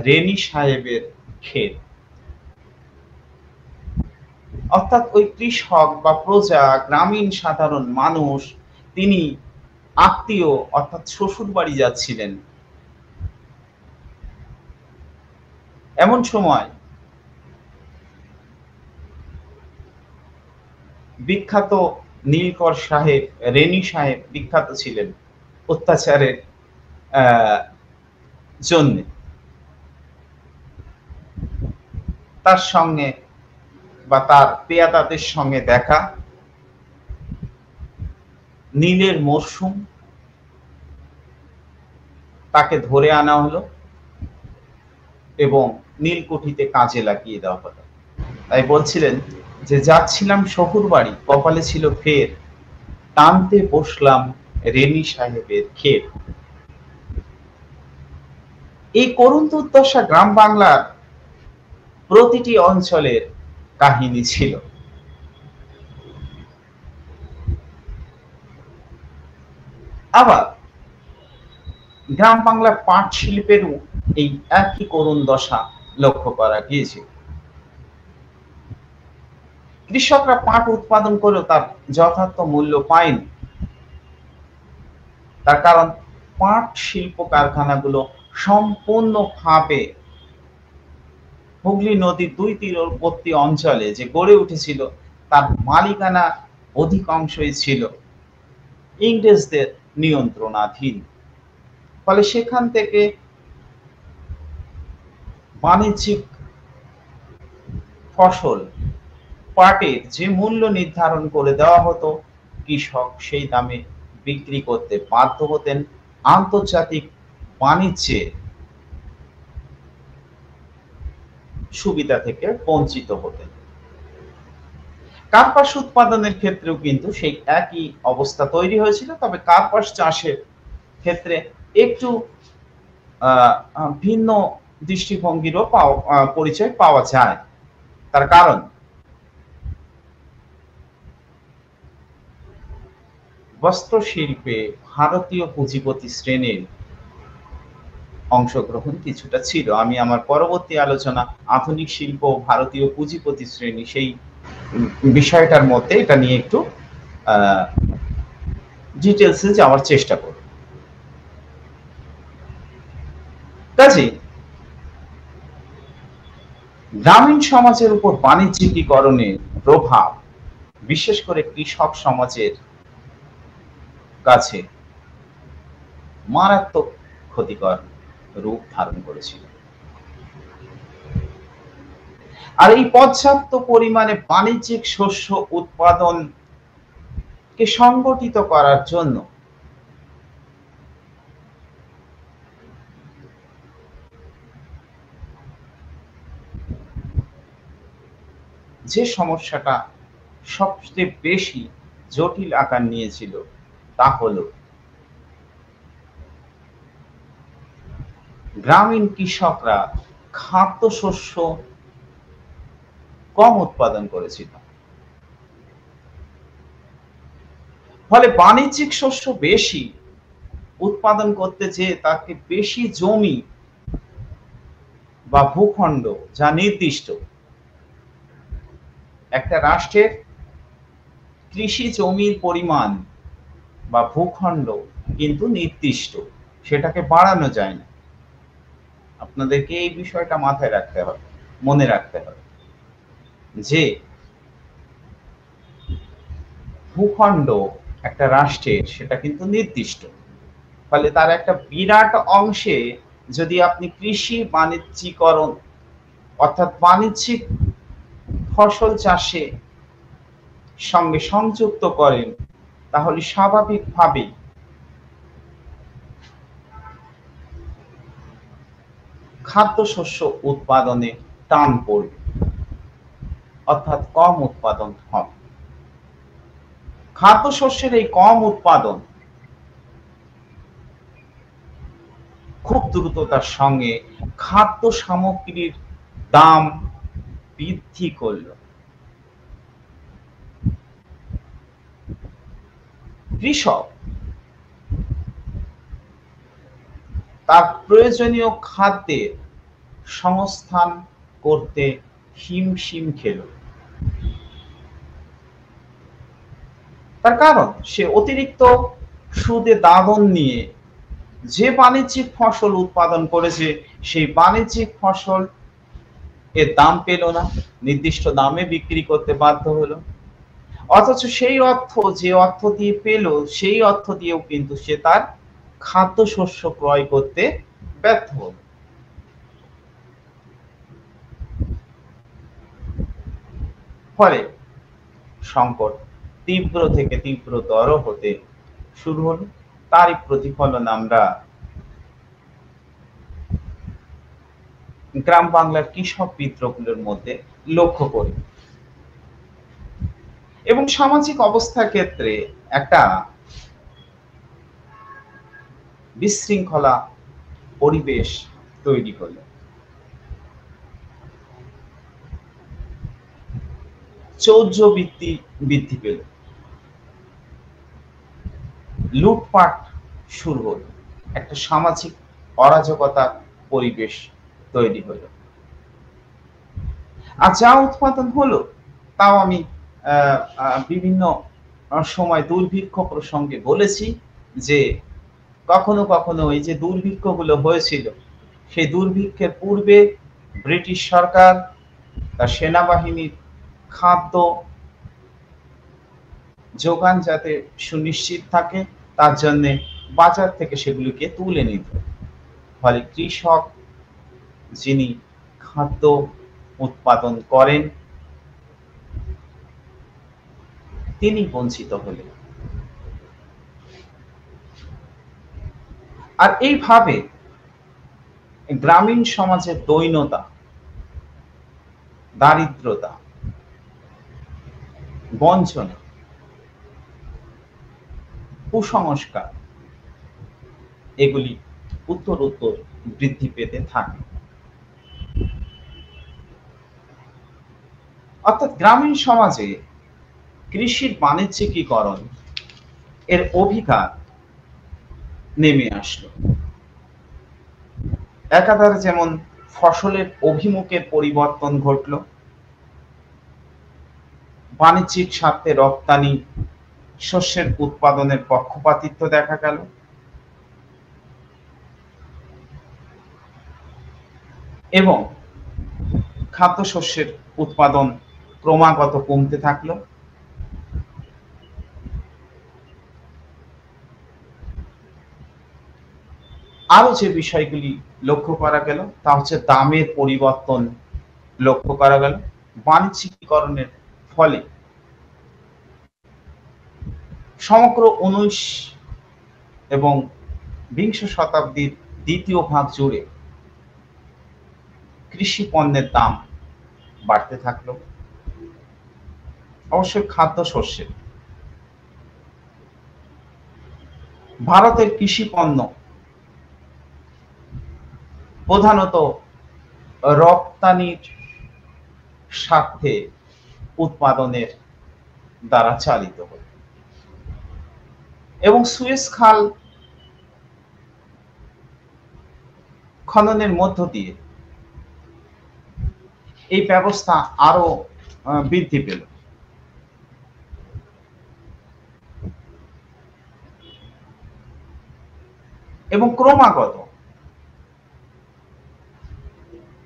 S1: রেনি সাহেবের ক্ষেত। অর্থাৎ ওই কৃষক বা প্রজা, গ্রামীণ সাধারণ মানুষ, তিনি আত্মীয় অর্থাৎ শ্বশুর বাড়ি যাচ্ছিলেন। এমন সময় বিখ্যাত নীলকর সাহেব, রেনি সাহেব বিখ্যাত ছিলেন অত্যাচারের জন্য। তার সঙ্গে বা তার পেয়াদাদের সঙ্গে দেখা, নীলের মরশুম, তাকে ধরে আনা হলো এবং নীলকুঠিতে কাজে লাগিয়ে দেওয়া হলো। তাই বলছিলেন যে যাচ্ছিলাম শ্বশুর বাড়ি, কপালে ছিল ফের, টানতে বসলাম রেনি সাহেবের খের। এই করুণ দুর্দশা গ্রাম বাংলার প্রতিটি অঞ্চলের কাহিনী ছিল। আবার গ্রাম বাংলার পাট শিল্পেরও এই একই করুণ দশা লক্ষ্য করা গিয়েছিল। কৃষকরা পাট উৎপাদন করেও তার যথার্থ মূল্য পায়নি। তার কারণ পাট শিল্প কারখানাগুলো সম্পূর্ণভাবে হুগলি নদীর দুই তীরবর্তী অঞ্চলে যে গড়ে উঠেছিল, তার মালিকানা অধিকাংশই ছিল ইংরেজদের নিয়ন্ত্রণাধীন। ফলে সেখান থেকে বাণিজ্যিক ফসল পাটের যে মূল্য নির্ধারণ করে দেওয়া হতো, কৃষক সেই দামে বিক্রি করতে বাধ্য হতেন, আন্তর্জাতিক বাণিজ্যে সুবিধা থেকে বঞ্চিত হতেন। কার্পাস উৎপাদনের ক্ষেত্রেও কিন্তু সেই একই অবস্থা তৈরি হয়েছিল, তবে কার্পাস চাষের ক্ষেত্রে একটু ভিন্ন দৃষ্টিভঙ্গিরও পরিচয় পাওয়া যায়। তার কারণ বস্ত্র শিল্পে ভারতীয় পুঁজিপতি শ্রেণীর অংশগ্রহণ কিছুটা ছিল। আমি আমার পরবর্তী আলোচনা আধুনিক শিল্প ভারতীয় পুঁজিপতি শ্রেণী, সেই বিষয়টার মধ্যে এটা নিয়ে একটু ডিটেলসে যাওয়ার চেষ্টা করব। কাজে গ্রামীণ সমাজের উপর বাণিজ্যিকীকরণের প্রভাব বিশেষ করে কৃষক সমাজের কাছে মারাত্মক ক্ষতিকর রূপ ধারণ করেছিল। আর এই পর্যাপ্ত পরিমাণে বাণিজ্যিক শস্য উৎপাদনকে সংগঠিত করার জন্য যে সমস্যাটা সবচেয়ে বেশি জটিল আকার নিয়েছিল, তা হলো গ্রামীণ কৃষকরা খাদ্যশস্য কম উৎপাদন করেছিল। ফলে বাণিজ্যিক শস্য বেশি উৎপাদন করতে যেয়ে তাকে বেশি জমি বা ভূখণ্ড, যা নির্দিষ্ট, একটা রাষ্ট্রের কৃষি জমির পরিমাণ বা ভূখণ্ড কিন্তু নির্দিষ্ট, সেটাকে বাড়ানো যায় না। আপনাদেরকে এই বিষয়টা মাথায় রাখতে হবে, মনে রাখতে হবে যে ভূখণ্ড একটা রাষ্ট্রের, সেটা কিন্তু নির্দিষ্ট। ফলে তার একটা বিরাট অংশে যদি আপনি কৃষি বাণিজ্যিকরণ অর্থাৎ বাণিজ্যিক ফসল চাষে সঙ্গে সংযুক্ত করেন, তাহলে স্বাভাবিকভাবেই খাদ্যশস্য উৎপাদনে টান পড়বে, অর্থাৎ কম উৎপাদন হবে। খাদ্যশস্যের এই কম উৎপাদন খুব দ্রুততার সঙ্গে খাদ্য সামগ্রীর দাম বৃদ্ধি করল। কৃষক তার প্রয়োজনীয় খাদ্যের সংস্থান করতে হিমশিম খেল। তার কারণ সে অতিরিক্ত সুদে দাদন নিয়ে যে বাণিজ্যিক ফসল উৎপাদন করেছে, সেই বাণিজ্যিক ফসল এর দাম পেল না, নির্দিষ্ট দামে বিক্রি করতে বাধ্য হলো। অথচ সেই অর্থ যে অর্থ দিয়ে পেল, সেই অর্থ দিয়েও কিন্তু সে তার খাদ্যশস্য ক্রয় করতে ব্যর্থ হল। ফলে সংকট তীব্র থেকে তীব্রতর হতে শুরু হলো। তারই প্রতিফলন আমরা গ্রাম বাংলার কৃষক বিদ্রোহগুলোর মধ্যে লক্ষ্য করি। এবং সামাজিক অবস্থার ক্ষেত্রে একটা বিশৃঙ্খলা পরিবেশ তৈরি হলো। চৌর্যবৃত্তি বৃদ্ধি পেল, লুটপাট শুরু হলো, একটা সামাজিক অরাজকতার পরিবেশ তৈরি হলো। আর যা উৎপাদন হলো তাও আমি বিভিন্ন সময় দুর্ভিক্ষ প্রসঙ্গে বলেছি যে কখনো কখনো এই যে দুর্ভিক্ষগুলো হয়েছিল, সেই দুর্ভিক্ষের পূর্বে ব্রিটিশ সরকার তার সেনাবাহিনীর খাদ্য যোগান যাতে সুনিশ্চিত থাকে তার জন্য বাজার থেকে সেগুলিকে তুলে নিত। ফলে কৃষক যিনি খাদ্য উৎপাদন করেন তিনি বঞ্চিত হলেন। আর এইভাবে গ্রামীণ সমাজের দৈন্যতা, দারিদ্রতা, বঞ্চনা, কুসংস্কার এগুলি উত্তরোত্তর বৃদ্ধি পেতে থাকে। অর্থাৎ গ্রামীণ সমাজে কৃষির বাণিজ্যিকীকরণ এর অভিঘাত নেমে আসলো। একাধারে যেমন ফসলের অভিমুখের পরিবর্তন ঘটল, বাণিজ্যিক স্বার্থে রপ্তানি শস্যের উৎপাদনের পক্ষপাতিত্ব দেখা গেল, এবং খাদ্যশস্যের উৎপাদন ক্রমাগত কমতে থাকলো। আরো যে বিষয়গুলি লক্ষ্য করা গেল তা হচ্ছে দামের পরিবর্তন লক্ষ্য করা গেল। বাণিজ্যিকীকরণের ফলে সমগ্র 19 এবং বিংশ শতাব্দীর দ্বিতীয় ভাগ জুড়ে কৃষি পণ্যের দাম বাড়তে থাকলো, অবশ্যই খাদ্যশস্যের। ভারতের কৃষি পণ্য প্রধানত রপ্তানির স্বার্থে উৎপাদনের দ্বারা চালিত হয়, এবং সুয়েজ খাল খননের মধ্য দিয়ে এই ব্যবস্থা আরো বৃদ্ধি পেল। এবং ক্রমাগত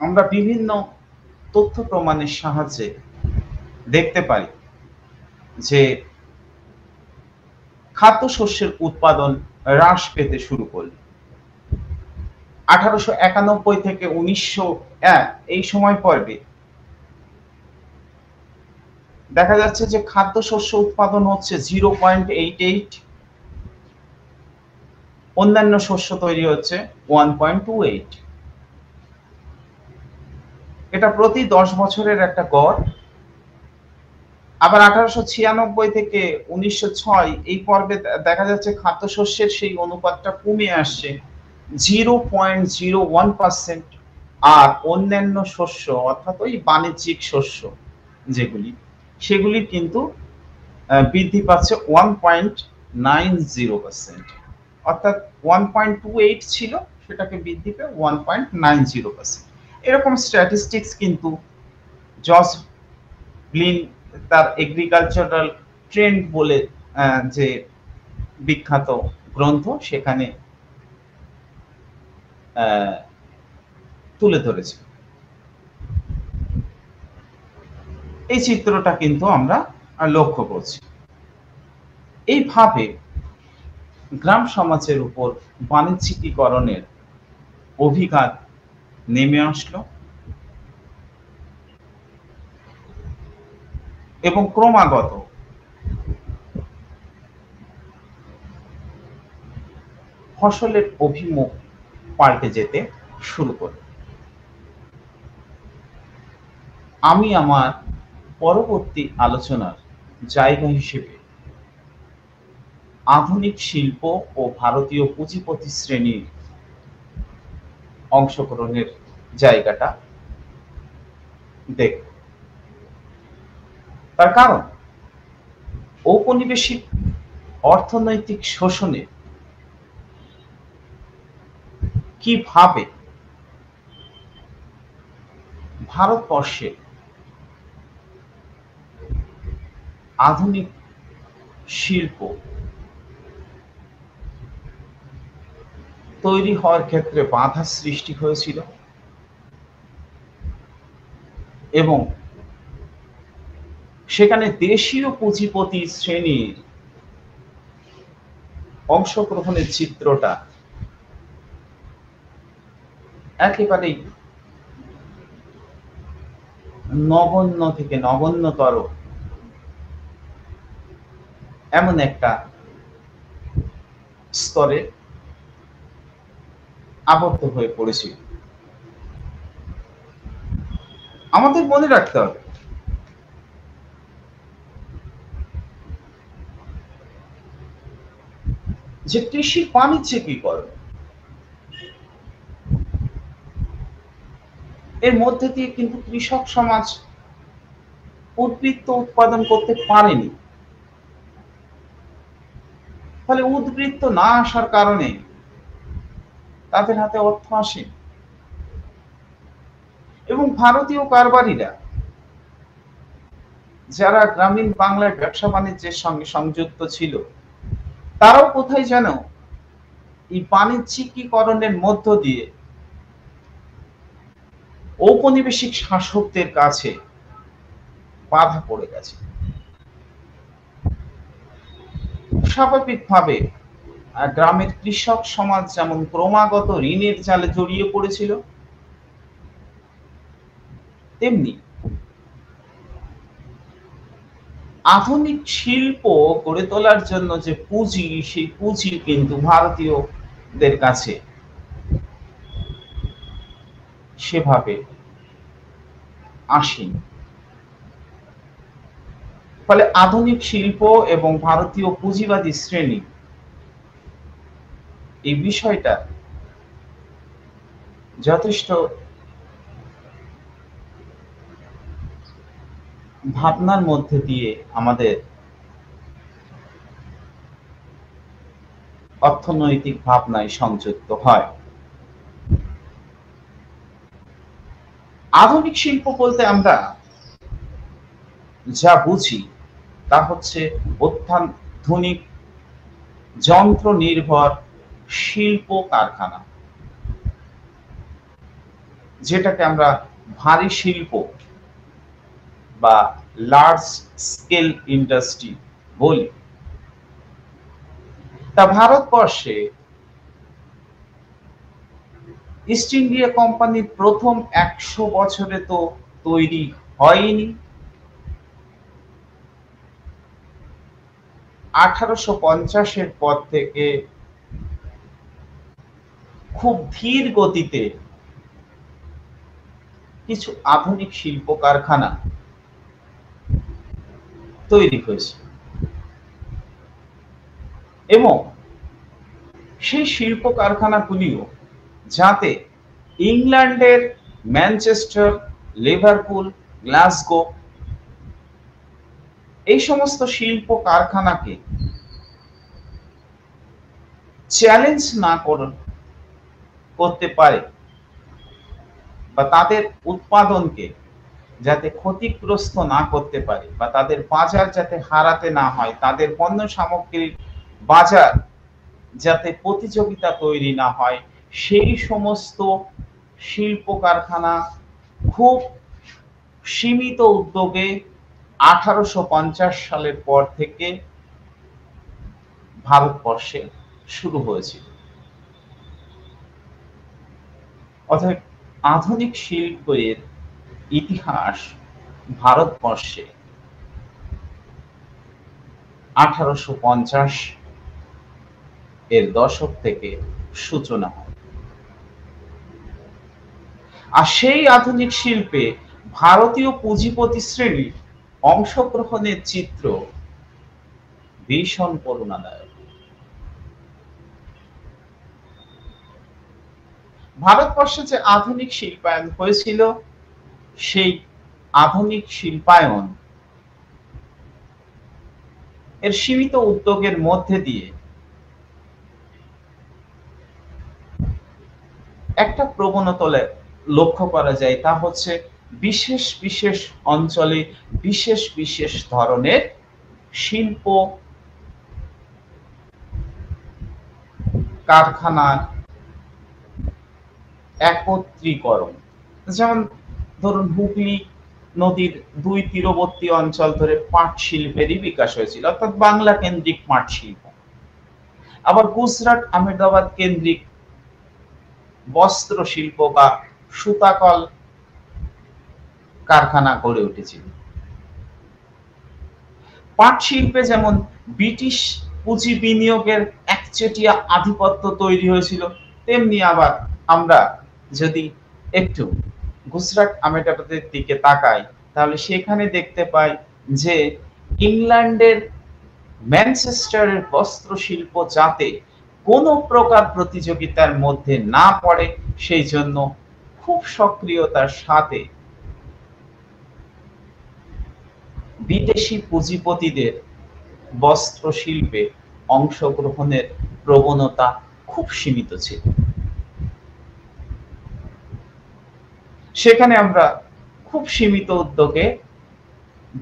S1: আমরা বিভিন্ন তথ্য প্রমাণের সাহায্যে দেখতে পারি যে খাদ্যশস্যের উৎপাদন হ্রাস পেতে শুরু করল। 1891 থেকে 1901 এই সময় পর্বে দেখা যাচ্ছে যে খাদ্যশস্য উৎপাদন হচ্ছে 0.88, অন্যান্য শস্য তৈরি হচ্ছে 1.28। এটা প্রতি 10 বছরের একটা গড়। আবার 1896 থেকে 1906 এই পর্বে দেখা যাচ্ছে খাদ্যশস্যের সেই অনুপাতটা কমে আসছে 0.01%, আর অন্যান্য শস্য অর্থাৎ ওই বাণিজ্যিক শস্য যেগুলি সেগুলি কিন্তু বৃদ্ধি পাচ্ছে 1.90%, অর্থাৎ 1.28 ছিল সেটাকে বৃদ্ধি পেয়ে 1.90%। এরকম স্ট্যাটিস্টিক্স কিন্তু জর্জ গ্লিন তার এগ্রিকালচারাল ট্রেন্ড বলে যে বিখ্যাত গ্রন্থ সেখানে তুলে ধরেছে। এই চিত্রটা কিন্তু আমরা লক্ষ্য করছি। এইভাবে গ্রাম সমাজের উপর বাণিজ্যিকীকরণের অভিঘাত নেমে আসলো এবং ক্রমাগত ফসলের অভিমুখ পাল্টে যেতে শুরু করে। আমি আমার পরবর্তী আলোচনার জায়গা হিসেবে আধুনিক শিল্প ও ভারতীয় পুঁজিপতি শ্রেণীর অংশগ্রহণের জায়গাটা দেখব। তার কারণ ঔপনিবেশিক অর্থনৈতিক শোষণে কিভাবে ভারতবর্ষে আধুনিক শিল্প তৈরি হওয়ার ক্ষেত্রে বাধা সৃষ্টি হয়েছিল এবং সেখানে দেশীয় পুঁজিপতি শ্রেণীর অংশগ্রহণের চিত্রটা একেবারেই নগণ্য থেকে নগণ্যতর এমন একটা স্তরে আবদ্ধ হয়ে পড়েছিল। আমাদের মনে রাখতে হবে যে কৃষি বাণিজ্যিকীকরণ এর মধ্যে দিয়ে কিন্তু কৃষক সমাজ উদ্বৃত্ত উৎপাদন করতে পারেনি। ফলে উদ্বৃত্ত না আসার কারণে তাদের হাতে অর্থ আসে এবং ভারতীয় কারবারিরা যারা গ্রামীণ বাংলার ব্যবসা বাণিজ্যের সঙ্গে সংযুক্ত ছিল তারাও কোথায় যেন এই বাণিজ্যিকীকরণের মধ্য দিয়ে ঔপনিবেশিক শাসকদের কাছে বাধা পড়ে গেছে। স্বাভাবিকভাবে গ্রামের কৃষক সমাজ যেমন ক্রমাগত ঋণের জালে জড়িয়ে পড়েছিল, তেমনি আধুনিক শিল্প গড়ে তোলার জন্য যে পুঁজি, সেই পুঁজি কিন্তু ভারতীয়দের কাছে সেভাবে আসেনি। ফলে আধুনিক শিল্প এবং ভারতীয় পুঁজিবাদী শ্রেণী এই বিষয়টা যথেষ্ট ভাবনার মধ্যে দিয়ে আমাদের অর্থনৈতিক ভাবনায় সংযুক্ত হয়। আধুনিক শিল্প বলতে আমরা যা বুঝি তা হচ্ছে অত্যাধুনিক যন্ত্র নির্ভর শিল্প কারখানা, যেটাকে আমরা ভারী শিল্প বা লার্জ স্কেল ইন্ডাস্ট্রি বলি। তা ভারতবর্ষে ইস্ট ইন্ডিয়া কোম্পানির প্রথম 100 বছরে তো তৈরি হয়নি। 1850-এর পর থেকে খুব ধীর গতিতে কিছু আধুনিক শিল্প কারখানা তৈরি হয়েছে এবং সেই শিল্প কারখানাগুলিও যাতে ইংল্যান্ডের ম্যানচেস্টার, লিভারপুল, গ্লাসগো এই সমস্ত শিল্প কারখানাকে চ্যালেঞ্জ না করতে পারে বা তাদের উৎপাদনকে যাতে ক্ষতিগ্রস্ত না করতে পারে বা তাদের বাজার যাতে হারাতে না হয়, তাদের পণ্য সামগ্রীর বাজার যাতে প্রতিযোগিতা তৈরি না হয়, সেই সমস্ত শিল্প কারখানা খুব সীমিত উদ্যোগে 1850 সালের পর থেকে ভারতবর্ষে শুরু হয়েছিল। অর্থাৎ আধুনিক শিল্পের ইতিহাস ভারতবর্ষে 1850 এর দশক থেকে সূচনা হয়। আর সেই আধুনিক শিল্পে ভারতীয় পুঁজিপতি শ্রেণীর অংশগ্রহণের চিত্র ভীষণ করুণাদায়ক। ভারতবর্ষে যে আধুনিক শিল্পায়ন হয়েছিল, সেই আধুনিক শিল্পায়ন এর সীমিত উদ্যোগের মধ্যে দিয়ে একটা প্রবণতা লক্ষ্য করা যায়, তা হচ্ছে বিশেষ বিশেষ অঞ্চলে বিশেষ বিশেষ ধরনের শিল্প কারখানার একত্রীকরণ। যেমন ধরুন, হুগলি নদীর দুই তীরবর্তী অঞ্চল ধরে পাট শিল্পেরই বিকাশ হয়েছিল, অর্থাৎ বাংলা কেন্দ্রিক পাট শিল্প। আবার গুজরাট আহমেদাবাদ কেন্দ্রিক বস্ত্র শিল্প বা সুতাকল কারখানা গড়ে উঠেছিল। পাট শিল্পে যেমন ব্রিটিশ পুঁজি বিনিয়োগের একচেটিয়া আধিপত্য তৈরি হয়েছিল, তেমনি আবার আমরা যদি একটু গুজরাট আহমেদাবাদের দিকে তাকাই, তাহলে সেখানে দেখতে পাই যে ইংল্যান্ডের ম্যানচেস্টারের বস্ত্র শিল্প যাতে কোনো প্রকার প্রতিযোগিতার মধ্যে না পড়ে, সেই জন্য খুব সক্রিয়তার সাথে বিদেশি পুঁজিপতিদের বস্ত্র শিল্পে অংশগ্রহণের প্রবণতা খুব সীমিত ছিল। সেখানে আমরা খুব সীমিত উদ্যোগে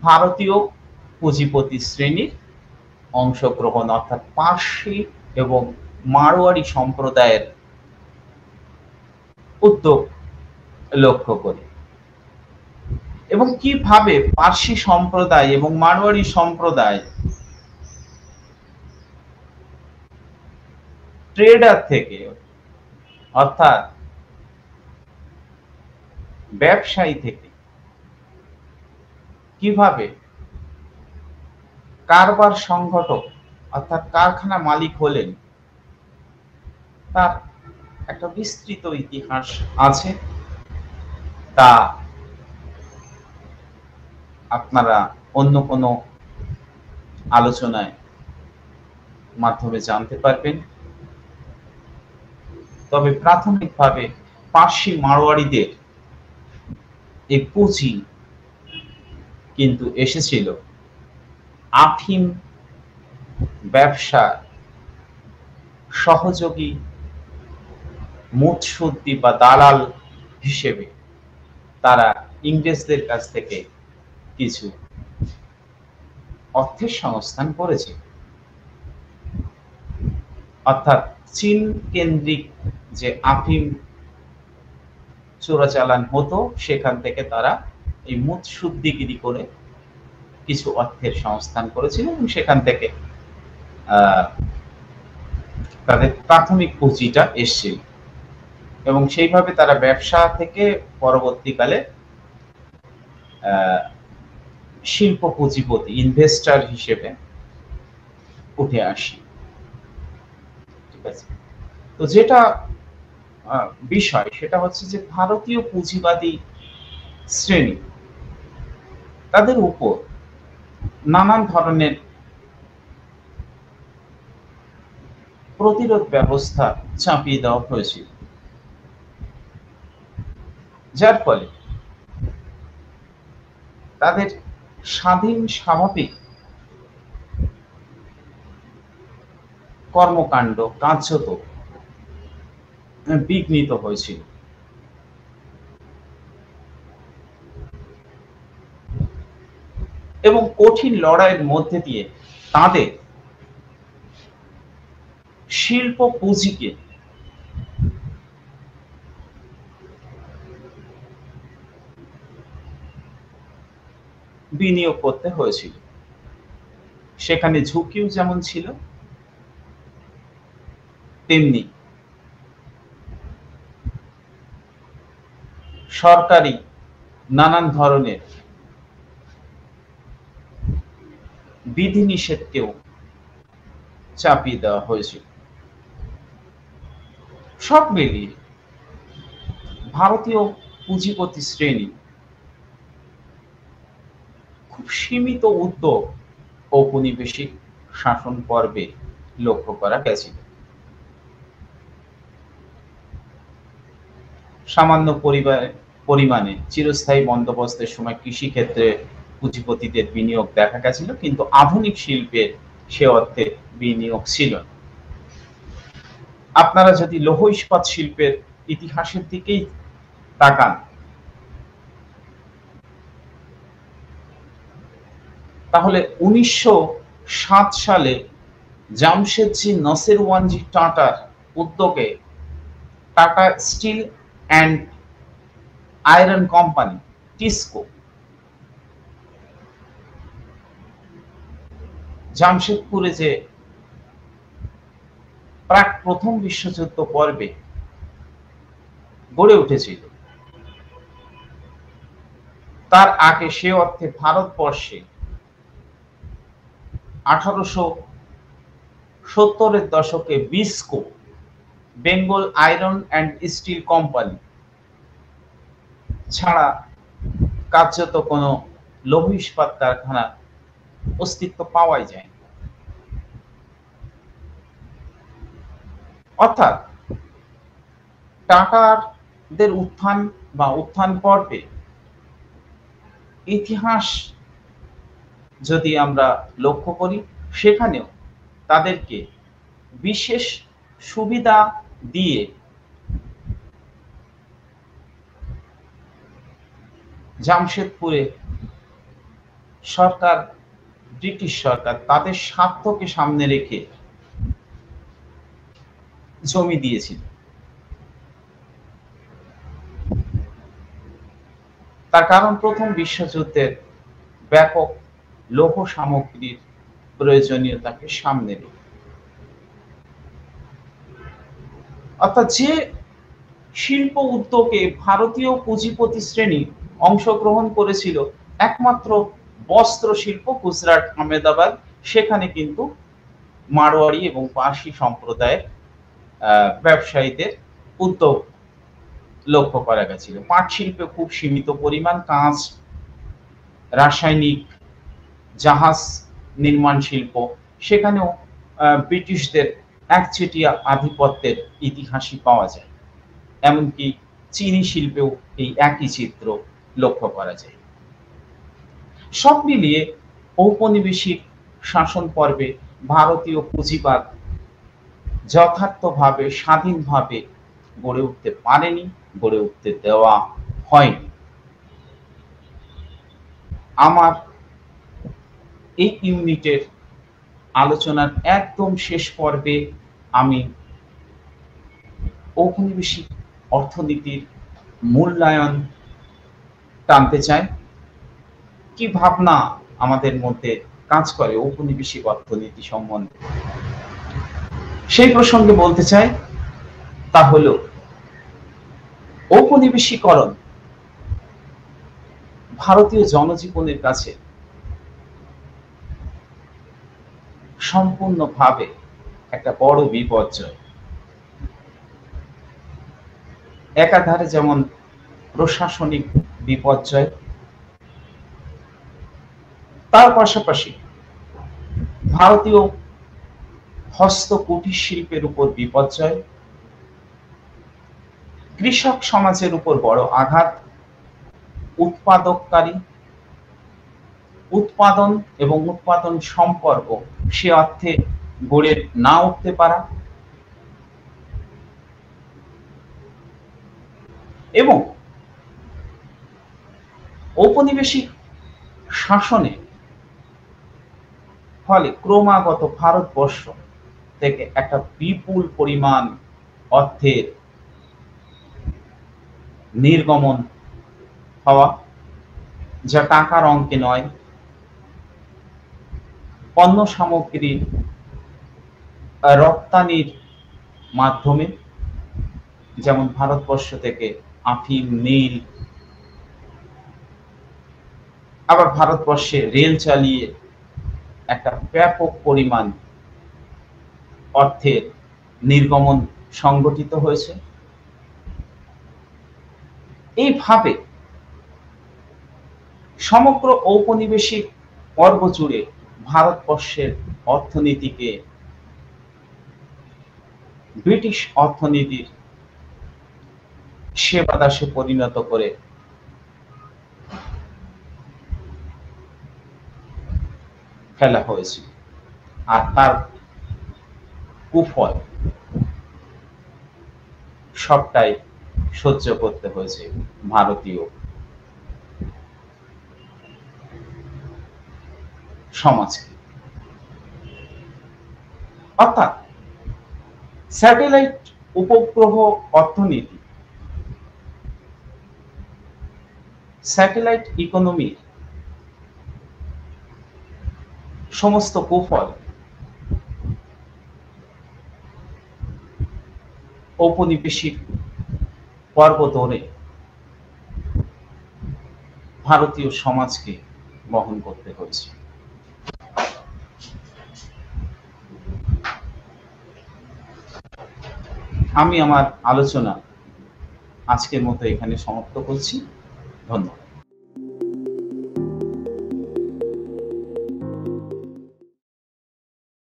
S1: ভারতীয় পুঁজিপতি শ্রেণীর অংশগ্রহণ, অর্থাৎ পার্সি এবং মারোয়ারি সম্প্রদায়ের উদ্যোগ লক্ষ্য করি। এবং কিভাবে পার্সি সম্প্রদায় এবং মারোয়ারি সম্প্রদায় ট্রেডার থেকে, অর্থাৎ ব্যবসায়ী থেকে কিভাবে কারবার সংগঠক অর্থাৎ কারখানা মালিক হলেন, তার একটা বিস্তৃত ইতিহাস আছে। তা আপনারা অন্য কোনো আলোচনায় মাধ্যমে জানতে পারবেন। তবে প্রাথমিকভাবে পার্সি মারোয়ারিদের এই পুঁজি কিন্তু এসেছিল আফিম ব্যবসা সহযোগী মুৎসুদ্দি বা দালাল হিসেবে। তারা ইংরেজদের কাছ থেকে কিছু অর্থের সংস্থান করেছে, অর্থাৎ চীন কেন্দ্রিক যে আফিম চোরাচালান হতো, সেখান থেকে তারা এই মুৎসুদ্দিগিরি করে কিছু অর্থের সংস্থান করেছিল এবং সেখান থেকে তাদের প্রাথমিক পুঁজিটা এসেছিল এবং সেইভাবে তারা ব্যবসা থেকে পরবর্তীকালে শিল্প পুঁজিপতি ইনভেস্টর হিসেবে উঠে আসে। ঠিক আছে, তো যেটা বিষয় সেটা হচ্ছে যে ভারতীয় পুঁজিবাদী শ্রেণী, তাদের উপর নানান ধরনের প্রতিরোধ ব্যবস্থা চাপিয়ে দেওয়া হয়েছিল, যার ফলে তাদের স্বাধীন স্বাভাবিক কর্মকাণ্ড কার্যত বিঘ্নিত হয়েছিল। এবং কঠিন লড়াইয়ের মধ্যে দিয়ে তাদের শিল্প পুঁজিকে বিনিয়োগ করতে হয়েছিল। সেখানে ঝুঁকিও যেমন ছিল, তেমনি সরকারি নানান ধরনের বিধিনিষেধকেও চাপিয়ে দেওয়া হয়েছিল। সব মিলিয়ে ভারতীয় পুঁজিপতি শ্রেণী খুব সীমিত উদ্যোগ ঔপনিবেশিক শাসন পর্বে লক্ষ্য করা গেছিল। সামান্য পরিমাণে চিরস্থায়ী বন্দোবস্তের সময় কৃষিক্ষেত্রে পুঁজিপতিদের বিনিয়োগ দেখা গেছিল, কিন্তু আধুনিক শিল্পের সে অর্থে বিনিয়োগ ছিল না। আপনারা যদি লৌহ ইস্পাত শিল্পের ইতিহাসের দিকেই তাকান, তাহলে 1907 সালে জামশেদজি নসিরওয়ানজি টাটার উদ্যোগে Tata steel and iron company TISCO জামশেদপুরে যে প্রাক প্রথম বিশ্বযুদ্ধ পর্বে গড়ে উঠেছিল, তার আগে সে অর্থে ভারতবর্ষে 1870-এর দশকে BISCO, Bengal iron and steel company ছাড়া কার্যত কোনো লৌহ ইস্পাত কারখানার অস্তিত্ব পাওয়াই যায়। অর্থাৎ টাটাদের উত্থান পর্বে ইতিহাস যদি আমরা লক্ষ্য করি, সেখানেও তাদেরকে বিশেষ সুবিধা দিয়ে জামশেদপুরে সরকার, ব্রিটিশ সরকার তাদের স্বার্থকে সামনে রেখে জমি দিয়েছিল। তার কারণ প্রথম বিশ্বযুদ্ধের ব্যাপক লৌহ সামগ্রীর প্রয়োজনীয়তাকে সামনে রেখে। অর্থাৎ যে শিল্প উদ্যোগে ভারতীয় পুঁজিপতি শ্রেণী অংশগ্রহণ করেছিল, একমাত্র বস্ত্র শিল্প, গুজরাট, আহমেদাবাদ, সেখানে কিন্তু মারোয়াড়ি এবং পার্সি সম্প্রদায়ের ব্যবসায়ীদের উদ্যোগ লক্ষ্য করা গেছিল। পাট শিল্পে খুব সীমিত পরিমাণ, কাঁচ, রাসায়নিক, জাহাজ নির্মাণ শিল্প, সেখানেও ব্রিটিশদের একচেটিয়া আধিপত্যের ইতিহাসই পাওয়া যায়। এমনকি চিনি শিল্পেও এই একই চিত্র লক্ষ্য করা যায়। সব মিলিয়ে ঔপনিবেশিক শাসন পর্বে ভারতীয় পুঁজিবাদ যথার্থভাবে স্বাধীনভাবে গড়ে উঠতে পারেনি, গড়ে উঠতে দেওয়া হয়নি। আমার এই ইউনিটের আলোচনার একদম শেষ পর্বে আমি ঔপনিবেশিক অর্থনীতির মূল্যায়ন টানতে চাই। কি ভাবনা আমাদের মধ্যে কাজ করে ঔপনিবেশিক অর্থনীতি সম্বন্ধে, সেই প্রসঙ্গে বলতে চাই। তা হলো ঔপনিবেশিকরণ ভারতীয় জনজীবনের কাছে সম্পূর্ণভাবে একটা বড় বিপর্যয়। একাধারে যেমন প্রশাসনিক বিপর্যয়, তার পাশাপাশি ভারতীয় হস্ত কুটির শিল্পের উপর বিপর্যয়, কৃষক সমাজের উপর বড় আঘাত, উৎপাদককারী, উৎপাদন এবং উৎপাদন সম্পর্ক সে অর্থে গড়ে না উঠতে পারা, এবং ঔপনিবেশিক শাসনে ফলে ক্রমাগত ভারতবর্ষ থেকে একটা বিপুল পরিমাণ অর্থের নির্গমন হওয়া, যা টাকার অঙ্কে নয়, পণ্য সামগ্রী রপ্তানির মাধ্যমে, যেমন ভারতবর্ষ থেকে আফিম, নীল, আবার ভারতবর্ষে রেল চালিয়ে একটা ব্যাপক পরিমাণ অর্থের নির্গমন সংগঠিত হয়েছে। এইভাবে সমগ্র ঔপনিবেশিক পর্ব জুড়ে ভারতবর্ষের অর্থনীতিকে ব্রিটিশ অর্থনীতির সেবাদাসে পরিণত করে ফেলা হয়েছে, আর তার কুফল সবটাই সহ্য করতে হয়েছে ভারতীয় সমাজকে। অর্থাৎ স্যাটেলাইট উপগ্রহ অর্থনীতি, স্যাটেলাইট ইকোনমির সমস্ত কুফল ঔপনিবেশিক পর্ব ধরে ভারতীয় সমাজকে বহন করতে হয়েছে। আমি আমার আলোচনা আজকের মতো এখানে সমাপ্ত করছি। ধন্যবাদ।